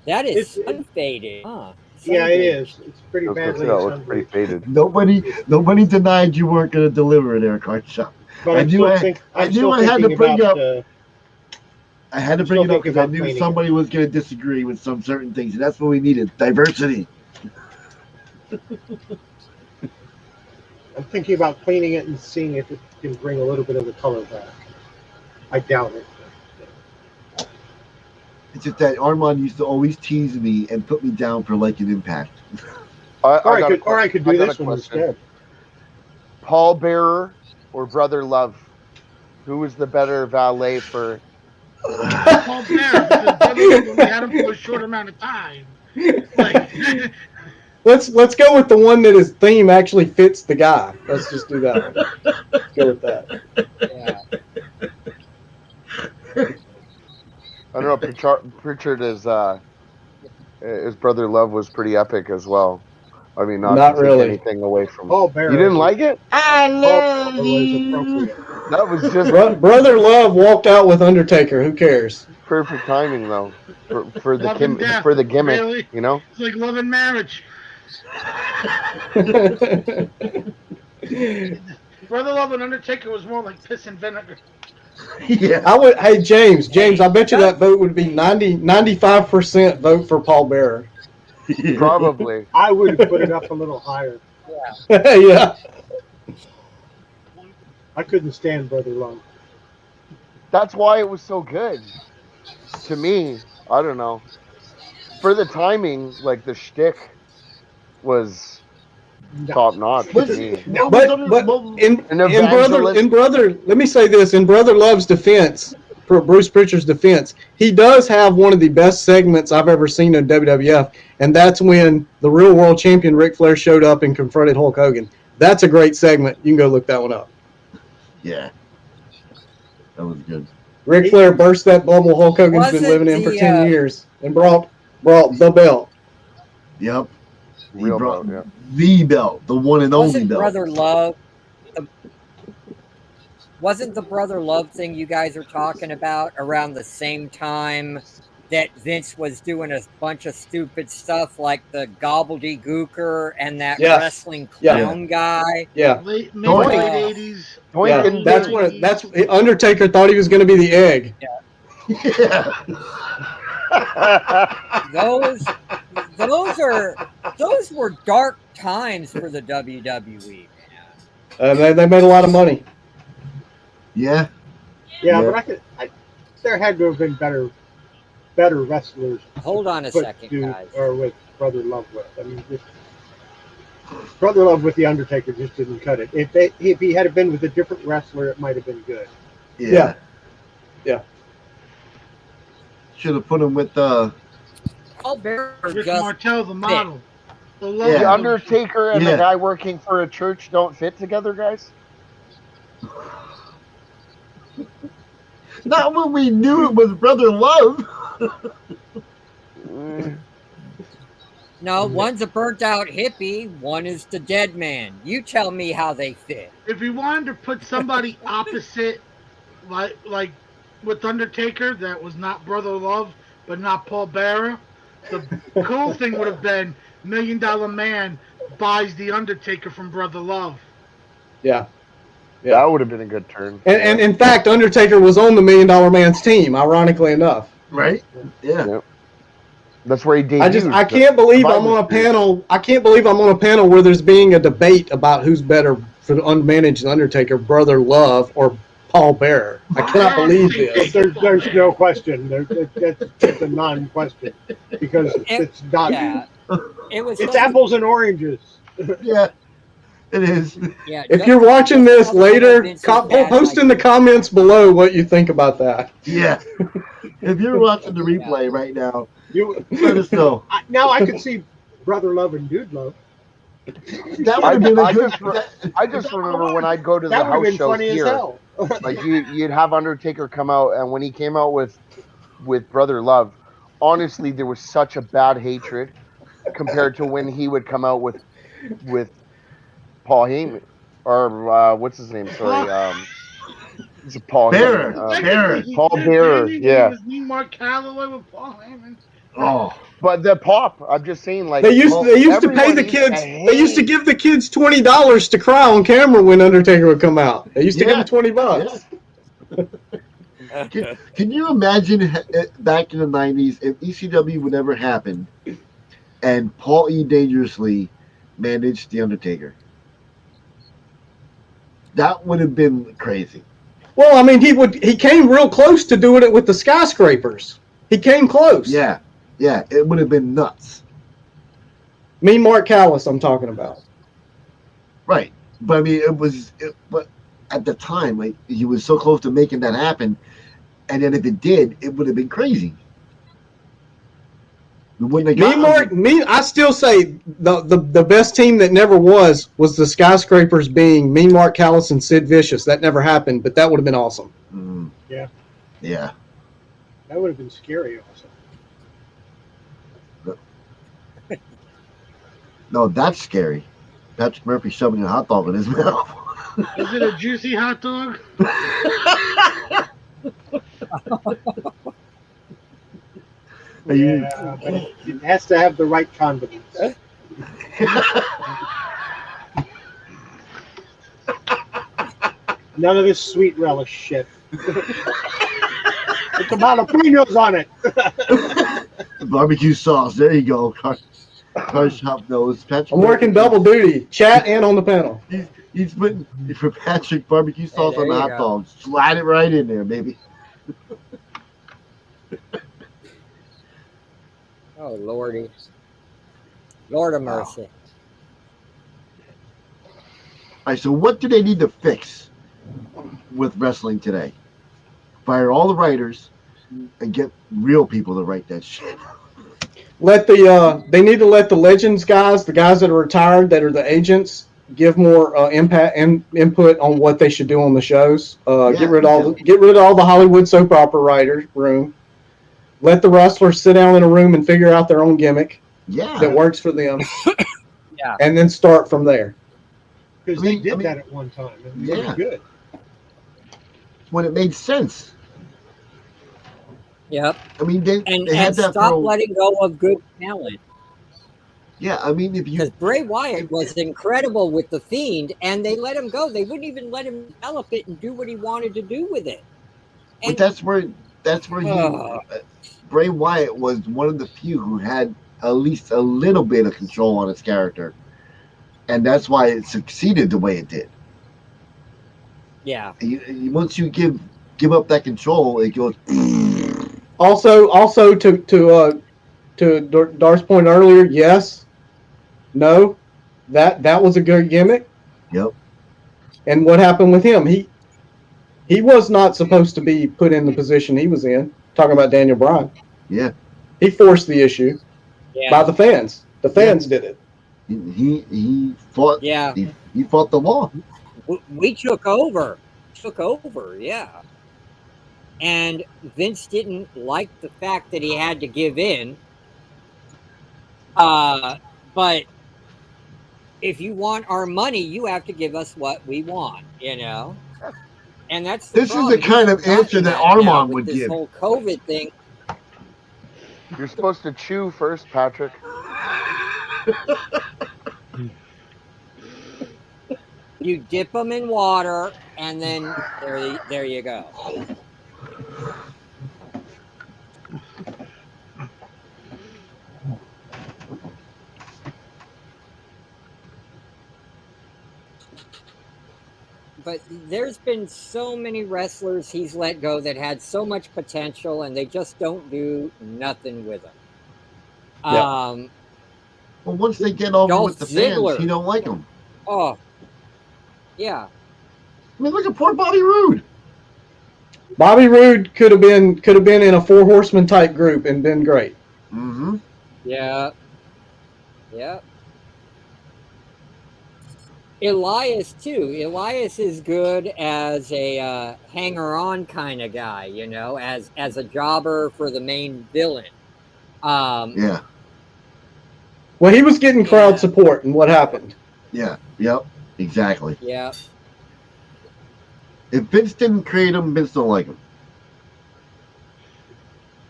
That is It's- unfaded. Huh. Yeah, it is. It's pretty It badly looks pretty sunburned. faded. Nobody denied you weren't going to deliver there, Card Shop. But I I'm knew still, I- think, I I'm knew still I had to thinking bring about. up- I had to I'm bring still it up because I thinking about knew cleaning somebody was going to disagree with some certain things, and that's what we needed: diversity. I'm thinking about cleaning it and seeing if it can bring a little bit of the color back. I doubt it. It's just that Armand used to always tease me and put me down for liking Impact. Or I could do got this a one question. instead. Paul Bearer or Brother Love? Who was the better valet for? Paul Bearer, because Brother Love only had him for a short amount of time. Like, Let's go with the one that his theme actually fits the guy. Let's just do that one. Let's go with that. Yeah. I don't know. Pritchard is his Brother Love was pretty epic as well. I mean, not Not to take really. anything away from. Paul Bearer. You didn't like it? I Paul Bearer was appropriate. That was just Brother Love walked out with Undertaker. Who cares? perfect timing, though, for the Love and death, for the gimmick. really? You know. it's like love and marriage. Brother Love and Undertaker was more like piss and vinegar. Yeah. I would. Hey James, I bet you that vote would be 95% vote for Paul Bearer. Probably. I would put it up a little higher. Yeah. I couldn't stand Brother Love. That's why it was so good. to me, I don't know. For the timing, like the shtick was No. top notch to What, me. No. what was But under, but what, in An in evangelist. brother, let me say this, in Brother Love's defense, for Bruce Pritchard's defense, he does have one of the best segments I've ever seen in WWF, and that's when the real world champion Ric Flair showed up and confronted Hulk Hogan. That's a great segment. You can go look that one up. yeah, that was good. Ric Flair burst that bubble Hulk Hogan's been Wasn't living in for the, 10 years and brought the belt. Yep. He Real brought belt, yeah. the belt, the one and only wasn't belt. Brother Love? Wasn't the Brother Love thing you guys are talking about around the same time that Vince was doing a bunch of stupid stuff like the gobbledygooker and that Yes. wrestling Yeah. clown guy? Yeah. Maybe Doink. late 80s. Doink Yeah, and that's Dink. when that's Undertaker thought he was going to be the egg. Yeah. Those were dark times for the WWE. They made a lot of money. Yeah. Yeah, Yeah. but there had to have been better wrestlers. Hold on a put second, to- guys. Or with Brother Love with. I mean, Brother Love with the Undertaker just didn't cut it. If he had been with a different wrestler, it might have been good. Yeah. Yeah. Should have put him with Paul Bearer Rick just Martel, the model. The Yeah. logo. The Undertaker and Yeah. the guy working for a church don't fit together, guys. not when we knew it was Brother Love. no, one's a burnt out hippie, one is the dead man. You tell me how they fit. If you wanted to put somebody opposite, like with Undertaker, that was not Brother Love, but not Paul Bearer, the cool thing would have been $1 Million Man buys the Undertaker from Brother Love. Yeah. That would have been a good turn. And in fact, Undertaker was on the $1 Million Man's team, ironically enough. Right? Yeah. Yep. That's where he debuted. I can't believe I'm on a Survivor Series. panel. I can't believe I'm on a panel where there's being a debate about who's better for the unmanaged Undertaker, Brother Love or Paul Bearer. I cannot believe this. There's no question. It's a non-question because it's not. Yeah. It's apples and oranges. Yeah. It is. Yeah, If you're watching this later, post in the comments. comments below what you think about that. Yeah. If you're watching the replay right now, You let us know. now I can see Brother Love and Dude Love. That would have been a good. I just remember when I'd go to the That would have house been shows funny as here, hell. like you'd have Undertaker come out, and when he came out with Brother Love, honestly, there was such a bad hatred compared to when he would come out with Paul Heyman or what's his name? Sorry, it's Paul Bearer. Heyman. Bearer. Paul Bearer, yeah. It was me, Mark Calloway with Paul Heyman. Oh. But the pop, I'm just saying, like They used to pay everyone the used kids. to They used to hate- give the kids $20 to cry on camera when Undertaker would come out. They used to give them $20. Can you imagine back in the 90s if ECW would ever happen and Paul E. Dangerously managed The Undertaker? That would have been crazy. Well, I mean, he came real close to doing it with the Skyscrapers. He came close. Yeah. Yeah. It would have been nuts. Me, Mark Callis, I'm talking about. Right. But I mean, but at the time, like, he was so close to making that happen. And then if it did, it would have been crazy. We wouldn't have I still say the best team that never was the Skyscrapers being me, Mark Callis, and Sid Vicious. That never happened, but that would have been awesome. Yeah. Yeah. That would have been scary also. No, that's scary. Patrick Murphy shoving a hot dog in his mouth. Is it a juicy hot dog? Yeah, but it has to have the right condiments. None of this sweet relish shit. Put the jalapenos on it. Barbecue sauce. There you go. Car shop knows. Patrick I'm working double duty, chat and on the panel. He's putting for Patrick barbecue sauce Hey, on the there hot you dog. Slide it right in there, baby. Oh, Lordy. Lord of Wow. mercy. All right, so what do they need to fix with wrestling today? Fire all the writers and get real people to write that shit. They need to let the legends guys, the guys that are retired, that are the agents, give more impact and input on what they should do on the shows. Get rid of all the Hollywood soap opera writers room. Let the wrestlers sit down in a room and figure out their own gimmick that works for them. Yeah. And then start from there. Because they did that at one time. And it was good. When it made sense. Yep. I mean, they had that stop letting go of good talent. Yeah, I mean, because Bray Wyatt was incredible with the Fiend, and they let him go. They wouldn't even let him develop it and do what he wanted to do with it. And, but that's where Bray Wyatt was one of the few who had at least a little bit of control on his character, and that's why it succeeded the way it did. Yeah. Once you give up that control, it goes. Also, to Darth's point earlier, yes, no, that was a good gimmick. Yep. And what happened with him? He was not supposed to be put in the position he was in. Talking about Daniel Bryan. Yeah. He forced the issue by the fans. The fans did it. He fought. Yeah. He fought the law. We took over. Yeah. And Vince didn't like the fact that he had to give in. But if you want our money, you have to give us what we want, And that's this is the kind of answer that Armand would this give. This whole COVID thing. You're supposed to chew first, Patrick. You dip them in water, and then there you go. But there's been so many wrestlers he's let go that had so much potential, and they just don't do nothing with them. Yeah. Well, once they get over Dolph with the Ziggler. fans, he don't like them. Oh, yeah. I mean, look at poor Bobby Roode. Bobby Roode could have been in a 4 Horsemen type group and been great. Mm-hmm. Yeah. Yeah. Elias too. Elias is good as a hanger-on kind of guy, as a jobber for the main villain. Yeah. Well, he was getting crowd support, and what happened? Yeah. Yep. Exactly. Yeah. If Vince didn't create him, Vince don't like him.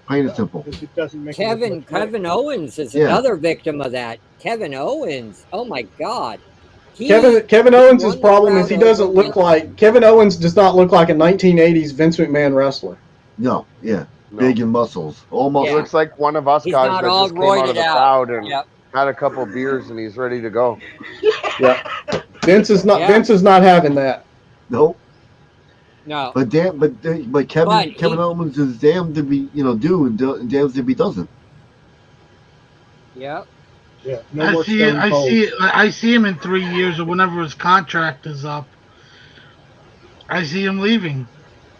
Plain and simple. It doesn't make Kevin Owens is another victim of that. Kevin Owens. Oh my God. Kevin Owens' problem is he doesn't look like Kevin Owens does not look like a 1980s Vince McMahon wrestler. No, big in muscles, almost. He looks like one of us He's guys that all just came out of the crowd and Yep. had a couple beers and he's ready to go. Yeah, Vince is not having that. Nope. No. But Kevin Owens is damned to be do and damned if he doesn't. Yep. Yeah, I see him in 3 years or whenever his contract is up. I see him leaving.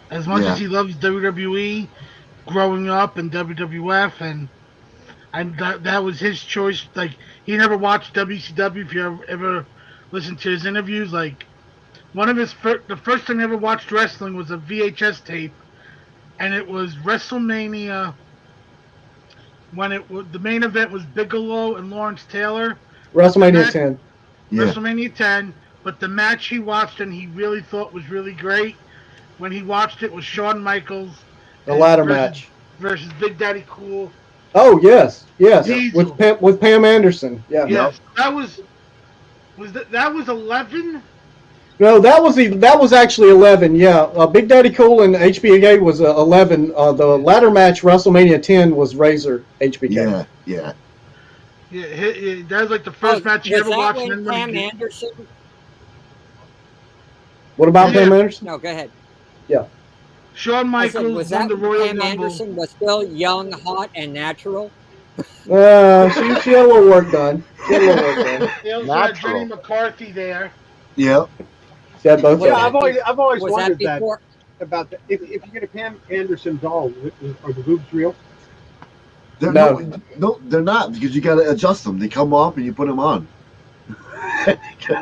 As much as he loves WWE, growing up in WWF, and that was his choice. Like, he never watched WCW. If you ever listened to his interviews, like, one of the first time he ever watched wrestling was a VHS tape, and it was WrestleMania. When the main event was Bigelow and Lawrence Taylor. WrestleMania 10. Yeah. WrestleMania 10, but the match he watched and he really thought was really great when he watched it was Shawn Michaels. The ladder match. Versus Big Daddy Cool. Oh, yes. Diesel. With Pam Anderson. Yeah. Yes. That was 11? No, that was actually 11. Yeah, Big Daddy Cool and HBK was 11. The ladder match WrestleMania 10 was Razor HBK. Yeah. Yeah, that was like the first match you ever watched. When Pam Anderson? What about Pam Anderson? No, go ahead. Yeah. Shawn Michaels was that won the Royal Pam Rumble. Anderson was still young, hot, and natural? She had a little work done. She had a little work done. They also had Natural. Jenny McCarthy there. Yep. She had both Was of Yeah, them. I've always was that wondered that before? about the, if you get a Pam Anderson doll, are the boobs real? They're, No. no, they're not because you got to adjust them. They come off and you put them on.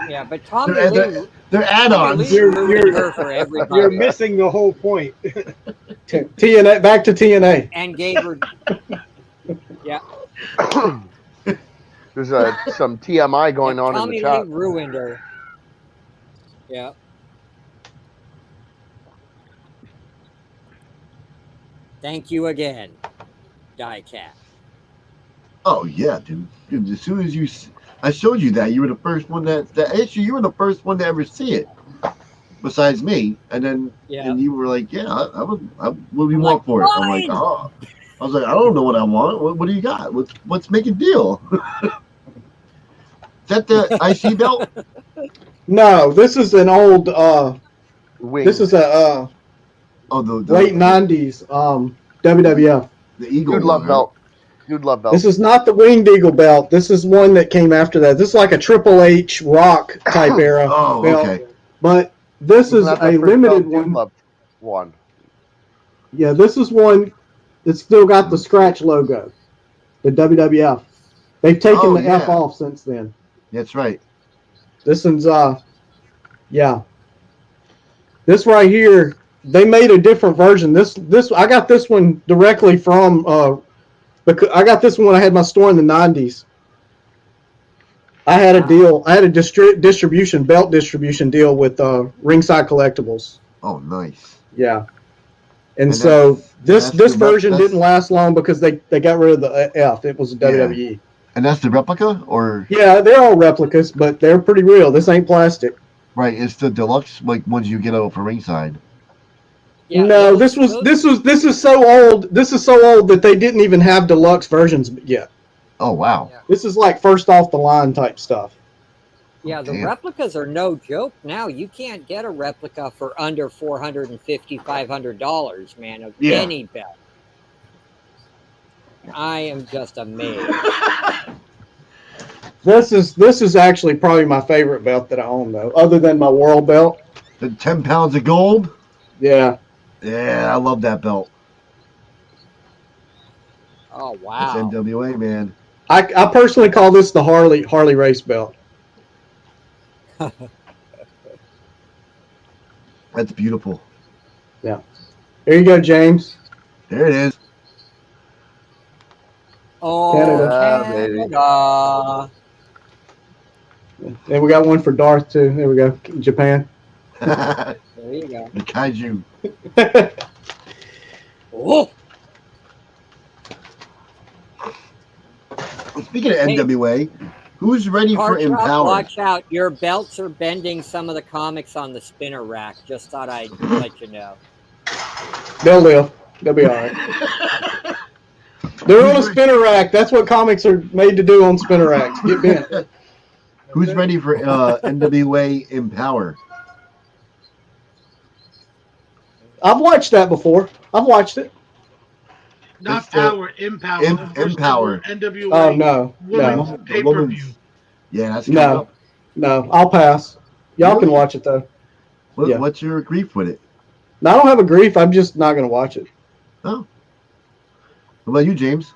Yeah, but Tommy They're, Lee, they're, they're Tommy add-ons. Lee You're- ruined you're- her for You're everybody missing the whole point. TNA, back to TNA. and gave her. Yeah, There's some TMI going on in Tommy the chat. Lee ruined her. Yeah. Thank you again, Diecat. Oh yeah, dude. As soon as I showed you that, you were the first one that actually you were the first one to ever see it, besides me. And then Yeah. and you were like, yeah, what do you I'm want like, for it? I'm like, fine. oh. I was like, I don't know what I want. What do you got? Let's make a deal. Is that the IC belt? No, this is an old. Wings. This is a Oh, the late '90s WWF. the eagle Dude one, love right? belt. Dude love belt. This is not the Winged Eagle belt. This is one that came after that. This is like a Triple H Rock type era Oh, belt. okay. But this is Isn't that the a first limited belt Dude one. loved one. Yeah, this is one that's still got the scratch logo. The WWF. They've taken Oh, the F yeah. off since then. That's right. This one's yeah. This right here, they made a different version. This I got this one directly from because I got this one when I had my store in the '90s. I had a deal. I had a distribution belt distribution deal with Ringside Collectibles. Oh, nice. Yeah, and And so that's this the version that's- didn't last long because they got rid of the F. It was a WWE. And that's the replica, or Yeah, they're all replicas, but they're pretty real. This ain't plastic. right? It's the deluxe like ones you get out for ringside. Yeah, No, those- this is so old. This is so old that they didn't even have deluxe versions yet. Oh wow. Yeah. This is like first off the line type stuff. Yeah, the Damn. replicas are no joke now. You can't get a replica for under $450, $500, man, of Yeah. any belt. I am just amazed. This is actually probably my favorite belt that I own though, other than my world belt. The 10 pounds of gold. Yeah. Yeah, I love that belt. Oh, That's wow. NWA, man. I personally call this the Harley race belt. That's beautiful. There you go, James. There it is. Oh, Canada. baby. Canada. And we got one for Darth too. There we go. Japan. The There you go. kaiju. Oh, Speaking of Hey. NWA, who's ready for Cartrop, Empower? watch out. Your belts are bending some of the comics on the spinner rack. Just thought I'd let you know. They'll live. They'll be all right. They're on a spinner rack. That's what comics are made to do on spinner racks. Get bent. Who's ready for NWA Empower? I've watched that before. I've watched it. Not It's the- Power, Empower. the first Empower. ever NWA Oh no, women's no, pay-per-view. Yeah, that's coming no, up. no. I'll pass. Y'all can watch it though. Yeah. What's your grief with it? No, I don't have a grief. I'm just not going to watch it. Oh. What about you, James?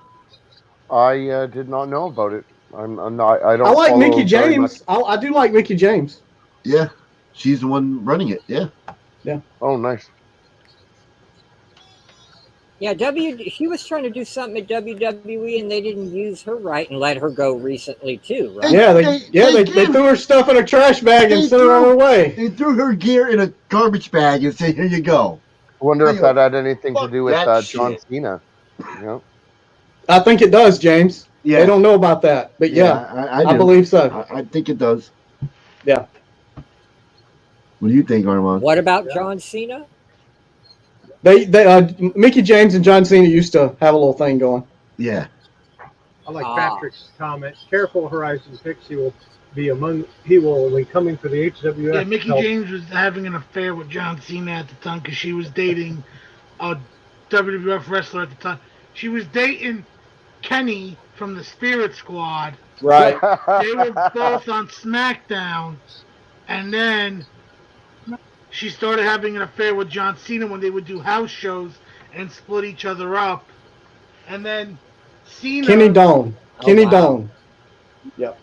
I did not know about it. I'm not. I don't. I like follow Mickey very much. James. I do like Mickey James. Yeah. She's the one running it. Yeah. Oh, nice. Yeah, she was trying to do something at WWE and they didn't use her right and let her go recently too, right? Yeah, They they did. threw her stuff in a trash bag and They sent her on threw- her way. They threw her gear in a garbage bag and said, "Here you go." I wonder if Hey, that had anything to fuck do with that John shit. Cena. You know? I think it does, James. Yeah. They don't know about that, but yeah, I I do. believe so. I think it does. Yeah. What do you think, Armand? What about John Cena? They Mickey James and John Cena used to have a little thing going. Yeah. I like Ah. Patrick's comment. Careful, Horizon Picks. He will be coming for the HWF. Yeah, Mickey belt. James was having an affair with John Cena at the time because she was dating a WWF wrestler at the time. She was dating Kenny from the Spirit Squad. Right. They were both on SmackDown, and then she started having an affair with John Cena when they would do house shows and split each other up. And then Cena, Kenny Dawn. Kenny wow. Dawn. Yep.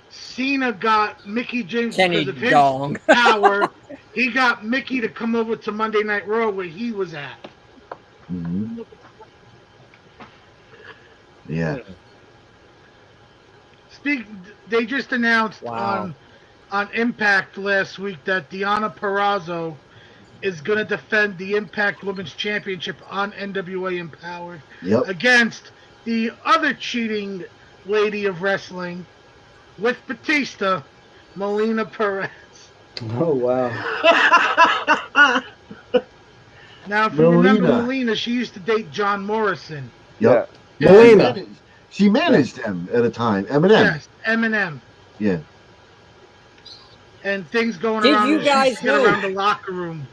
Cena got Mickey James Kenny because of his Dong. power. He got Mickey to come over to Monday Night Raw where he was at. Mm-hmm. Yeah. They just announced Wow. on Impact last week that Deonna Purrazzo is going to defend the Impact Women's Championship on NWA Empowered Yep. against the other cheating lady of wrestling with Batista, Melina Perez. Oh wow. Now, if you remember Melina. Melina, she used to date John Morrison. Yep. Yeah. Melina. She managed him at a time. Eminem. Yes, Eminem. Yeah. And things going Did around. you She guys used to get know? around the locker room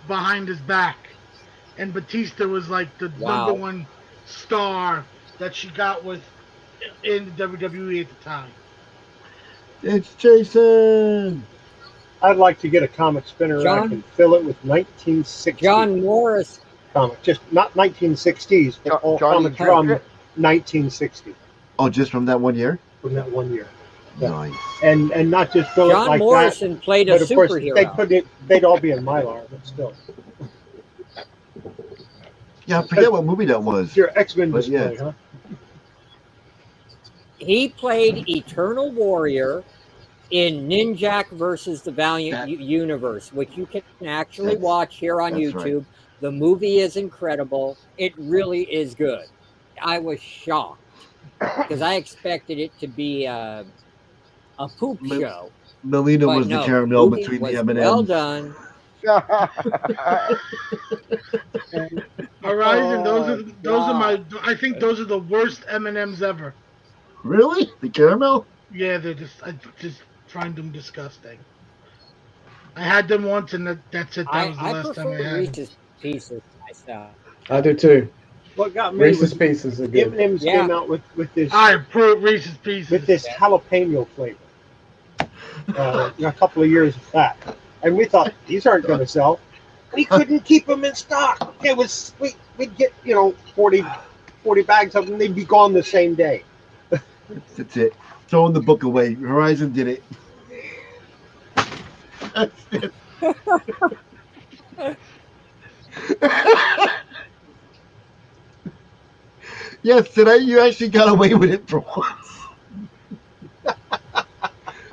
behind his back. And Batista was like the Wow. number one star that she got with in the WWE at the time. It's Jason. I'd like to get a comic spinner rack John- and fill it with 1960 John Morris. comics, just not 1960s, but all Johnny comics from Cricket? 1960 Oh, just from that 1 year? from that 1 year, Yeah. Nice. and not just fill it John like Morrison played that. a But of course, superhero. they'd all be in Mylar, but still, Yeah, I forget what movie that was. it's your X-Men But display, yeah. huh? He played Eternal Warrior in Ninjak versus the Valiant Universe, which you can actually That's- watch here on that's YouTube. right. The movie is incredible. It really is good. I was shocked because I expected it to be a poop Mel- show. Melina But was no, the caramel movie between was the M&Ms. well done. Horizon, those are my. I think those are the worst M&Ms ever. Really? The caramel? Yeah, I just find them disgusting. I had them once, and that's it. That was the I last time I prefer had them. Reese's Pieces myself. I do too. What got me Reese's was Pieces are good. M&M's Yeah. came out with this I approve Reese's Pieces. with this jalapeno flavor a couple of years back, and we thought these aren't going to sell. We couldn't keep them in stock. It was we'd get 40 bags of them. They'd be gone the same day. That's it. Throwing the book away. Horizon did it. That's it. Yes, today you actually got away with it for once.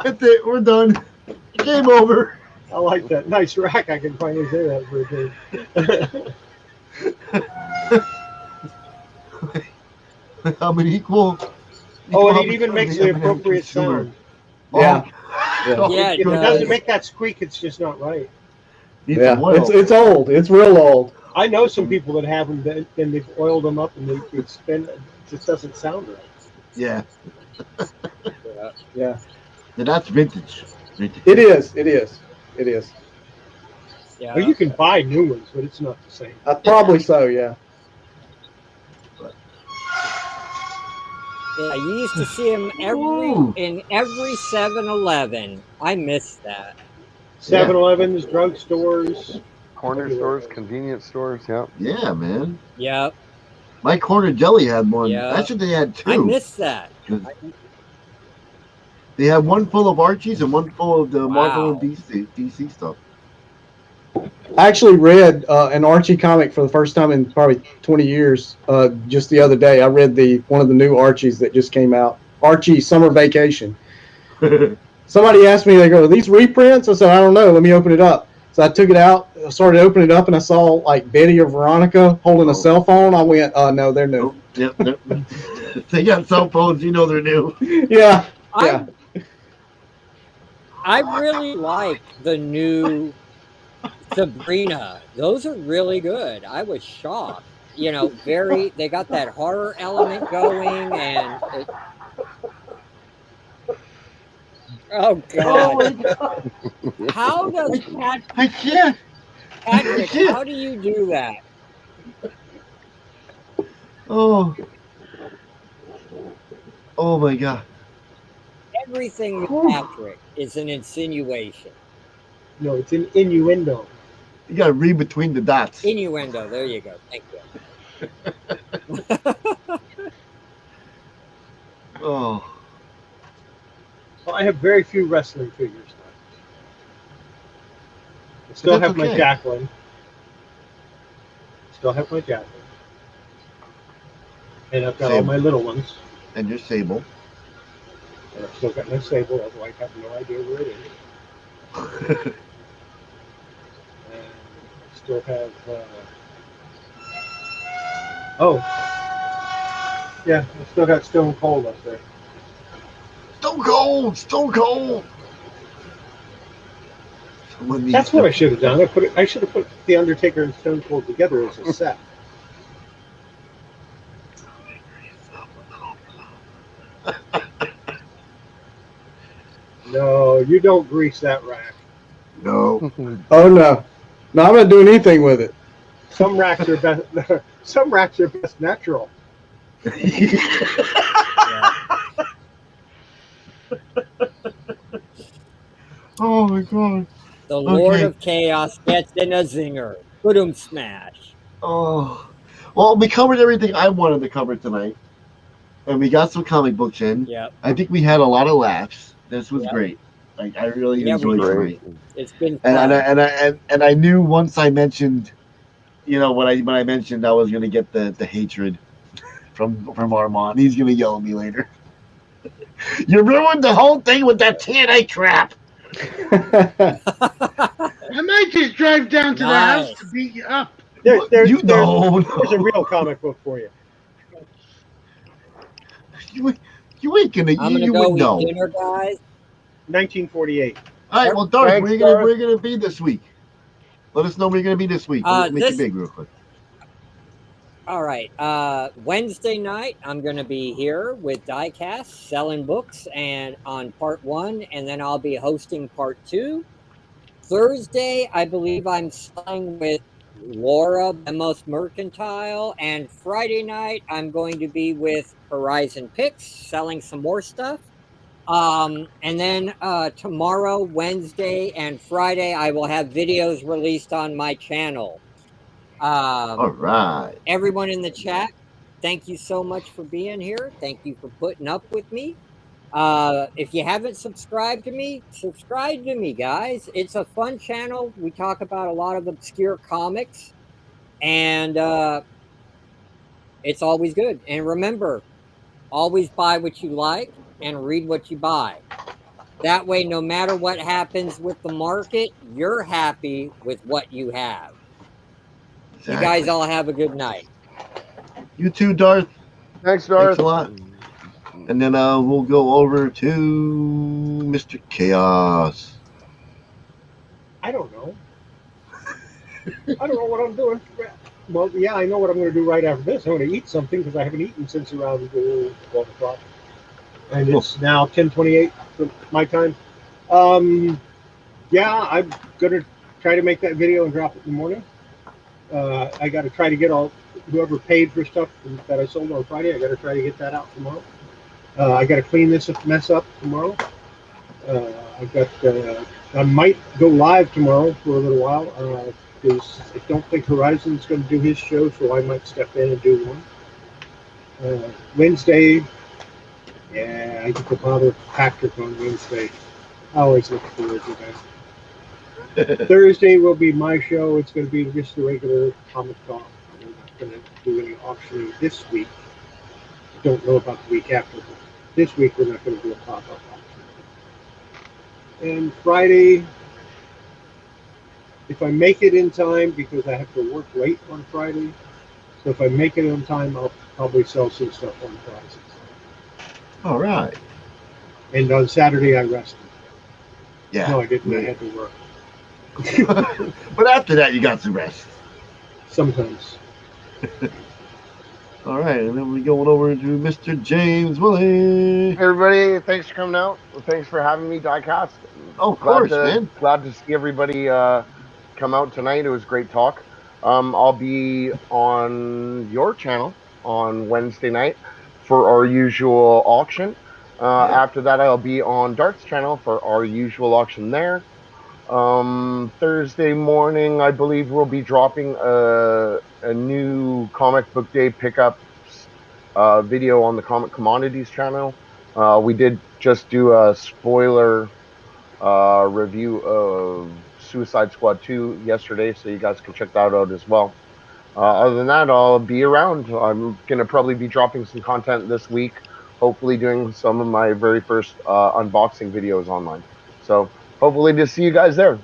That's it. We're done. Game over. I like that. Nice rack. I can finally say that for a day. I'm an equal. Oh, and it equal even makes opportunity the M&M appropriate consumer. sound. Yeah. Oh, Yeah, it If it does. doesn't make that squeak, it's just not right. Needs Yeah. some oil. It's old. It's real old. I know some people that have them, and they've oiled them up, and they spin. It just doesn't sound right. Yeah. Yeah. And that's vintage. It is. It is. It is. Yeah. Well, you can buy new ones, but it's not the same. Probably so. Yeah. Yeah, you used to see him Ooh. in every 7-Eleven. I miss that. 7-Elevens, drugstores. Corner stores, convenience stores, yeah. Yeah, man. Yep, My Corner Deli had one. Yeah. Actually, they had two. I miss that. 'Cause they had one full of Archies and one full of the Marvel Wow. and DC stuff. I actually read an Archie comic for the first time in probably 20 years. Just the other day, I read one of the new Archies that just came out. Archie Summer Vacation. Somebody asked me, they go, "Are these reprints?" I said, "I don't know. Let me open it up." So I took it out, started opening it up, and I saw like Betty or Veronica holding a cell phone. I went, "No, they're new." Yep. They got cell phones. You know they're new. Yeah. Yeah. I really like the new Sabrina. Those are really good. I was shocked. They got that horror element going, and oh God! How does I can't. Patrick? How do you do that? Oh. Oh my god. Everything with Whew. Patrick is an insinuation. No, it's an innuendo. You gotta read between the dots. Innuendo. There you go. Thank you. Oh. Well, I have very few wrestling figures now. I still that's have my okay. Jacqueline. Still have my Jacqueline. And I've got all Sable. my little ones. And your Sable. And I've still got my Sable, although I have no idea where it is. And I still have. Oh, yeah, I still got Stone Cold up there. Stone Cold! Stone Cold! That's what I should have done. I should have put the Undertaker and Stone Cold together as a set. No, you don't grease that rack. No. Oh no, no, I'm not doing anything with it. Some racks are best. Some racks are best natural. Oh my god. The Lord Okay. of Chaos gets in a zinger. Boom smash. Oh. Well, we covered everything I wanted to cover tonight. And we got some comic books in. Yep. I think we had a lot of laughs. This was Yep. great. Like I really Yeah, we enjoyed did. tonight. It's been fun. And I knew once I mentioned, when I mentioned I was gonna get the hatred from Armand, he's gonna yell at me later. You ruined the whole thing with that TNA crap. I might just drive down to the house to beat you up. There's There's a real comic book for you. You ain't gonna. I'm gonna you go would eat know. dinner, guys. 1948. All right. Well, Darth, Thanks, where Darth. you gonna be this week? Let us know where you're gonna be this week. Make it big real quick. All right. Wednesday night, I'm going to be here with Diecast selling books and on part 1, and then I'll be hosting part 2. Thursday, I believe I'm selling with Laura Bemos Mercantile, and Friday night, I'm going to be with Horizon Picks selling some more stuff. And then tomorrow, Wednesday, and Friday, I will have videos released on my channel. All right. Everyone in the chat, thank you so much for being here. Thank you for putting up with me. If you haven't subscribed to me, subscribe to me, guys. It's a fun channel. We talk about a lot of obscure comics, and it's always good. And remember, always buy what you like and read what you buy. That way, no matter what happens with the market, you're happy with what you have. Exactly. You guys all have a good night. You too, Darth. Thanks, Darth. Thanks a lot. And then we'll go over to Mr. Chaos. I don't know. I don't know what I'm doing. Well, yeah, I know what I'm going to do right after this. I'm going to eat something because I haven't eaten since around 12 o'clock. And it's now 10:28 my time. Yeah, I'm going to try to make that video and drop it in the morning. I got to try to get whoever paid for stuff that I sold on Friday. I got to try to get that out tomorrow. I got to clean this mess up tomorrow. I might go live tomorrow for a little while because I don't think Horizon's going to do his show, so I might step in and do one. Wednesday, yeah, I get to bother Patrick on Wednesday. I always look forward to that. Thursday will be my show. It's going to be just the regular comic talk. I'm not going to do any auctioning this week. Don't know about the week after, but this week we're not going to do a pop-up auction. And Friday, if I make it in time, because I have to work late on Friday, so if I make it on time, I'll probably sell some stuff on Fridays. All right. And on Saturday, I rested. Yeah. No, I didn't. I had to work. But after that, you got some rest. Sometimes. All right, and then we're going over to Mr. James Willie. Hey, everybody, thanks for coming out. Thanks for having me, Diecast. Oh, of course, man. Glad to see everybody come out tonight. It was great talk. I'll be on your channel on Wednesday night for our usual auction. After that, I'll be on Dart's channel for our usual auction there. Thursday morning, I believe we'll be dropping a new comic book day pickups video on the Comic Commodities channel. We did just do a spoiler review of Suicide Squad 2 yesterday, so you guys can check that out as well. Other than that, I'll be around. I'm going to probably be dropping some content this week, hopefully doing some of my very first unboxing videos online. So hopefully to see you guys there.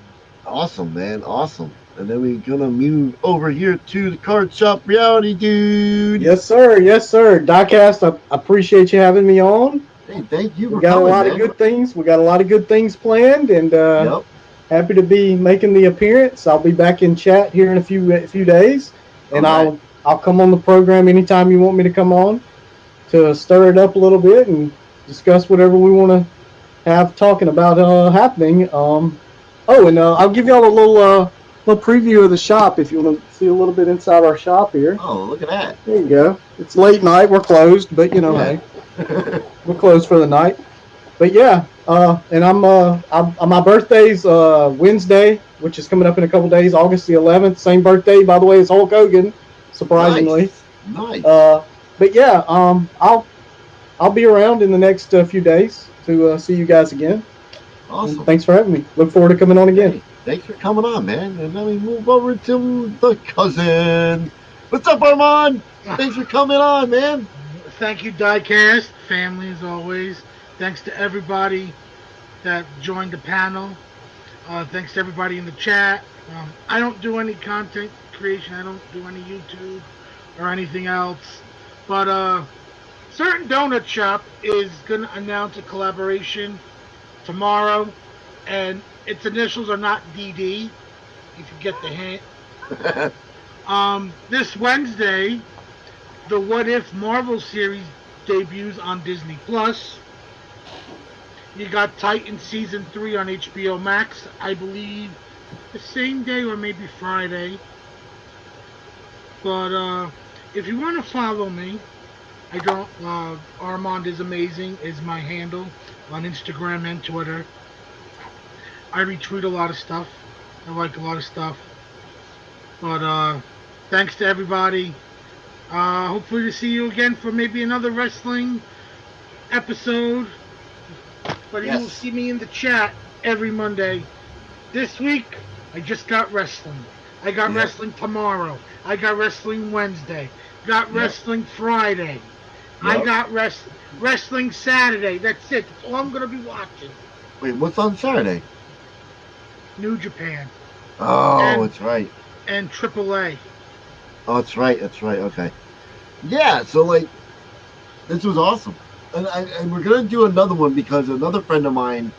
Awesome, man. Awesome. And then we're going to move over here to the Card Shop Reality Dude. Yes, sir. Yes, sir. Diecast, I appreciate you having me on. Hey, thank you We for got coming, a lot man. of good things. We got a lot of good things planned, and Yep. happy to be making the appearance. I'll be back in chat here in a few days, and All right. I'll come on the program anytime you want me to come on to stir it up a little bit and discuss whatever we want to have talking about happening. I'll give y'all a little preview of the shop if you want to see a little bit inside our shop here. Oh, look at that. There you go. It's late night. We're closed, but you know, hey, we're closed for the night. But yeah, and I'm my birthday's Wednesday, which is coming up in a couple days, August the 11th. Same birthday, by the way, as Hulk Hogan, surprisingly. Nice. But yeah, I'll be around in the next few days to see you guys again. Awesome. And thanks for having me. Look forward to coming on again. Hey, thanks for coming on, man. And then we move over to the cousin. What's up, Armand? Thanks for coming on, man. Thank you, Diecast family, as always. Thanks to everybody that joined the panel. Thanks to everybody in the chat. I don't do any content creation. I don't do any YouTube or anything else. But Certain Donut Shop is going to announce a collaboration tomorrow. And its initials are not DD, if you get the hint. This Wednesday, the What If Marvel series debuts on Disney Plus. You got Titan Season 3 on HBO Max, I believe the same day or maybe Friday. But if you want to follow me, I don't. Armand is Amazing is my handle on Instagram and Twitter. I retweet a lot of stuff. I like a lot of stuff. But thanks to everybody. Hopefully to see you again for maybe another wrestling episode. But you will see me in the chat every Monday. This week, I just got wrestling. I got wrestling tomorrow. I got wrestling Wednesday. Got wrestling Friday. I got wrestling Saturday. That's it. That's all I'm going to be watching. Wait, what's on Saturday? New Japan. Oh, that's right. And AAA. Oh, that's right. That's right. Okay. Yeah, so, like, this was awesome. And we're going to do another one because another friend of mine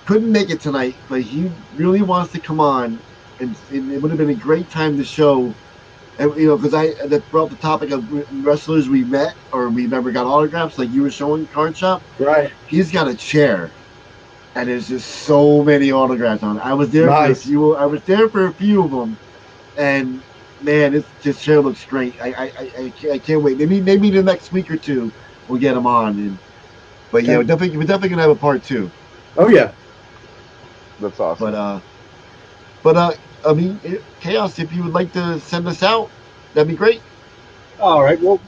couldn't make it tonight, but he really wants to come on, and it would have been a great time to show, and, you know, because that brought the topic of wrestlers we met or we never got autographs, like you were showing Card Shop. Right. He's got a chair, and there's just so many autographs on it. I was there for a few. I was there for a few of them, and man, this chair looks great. I can't wait. Maybe the next week or two we'll get him on. But yeah, we're definitely gonna have a part 2. Oh yeah. That's awesome. But I mean, Chaos, if you would like to send us out, that'd be great. All right. Well,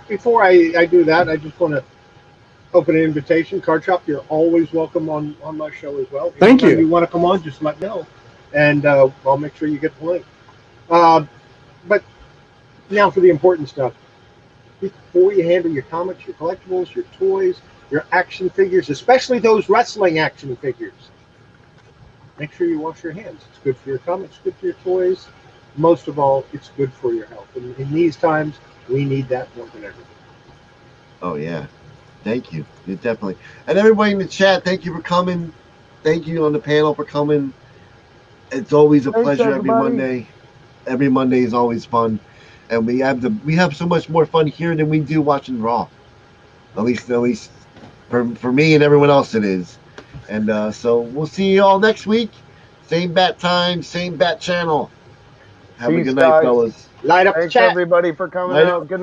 before I do that, I just want to open an invitation. Card Shop, you're always welcome on my show as well. Thank you. If you want to come on, just let me know, and I'll make sure you get the link. But now for the important stuff. Before you handle your comics, your collectibles, your toys, your action figures, especially those wrestling action figures, make sure you wash your hands. It's good for your comics, good for your toys. Most of all, it's good for your health. And in these times, we need that more than ever. Oh, yeah. Thank you. You definitely. And everybody in the chat, thank you for coming. Thank you on the panel for coming. It's always a pleasure every Monday. Every Monday is always fun. And we have so much more fun here than we do watching Raw. At least for me and everyone else it is. And so we'll see you all next week. Same bat time, same bat channel. Have a good night, fellas. Light up the Thanks chat. everybody for coming out. Good night.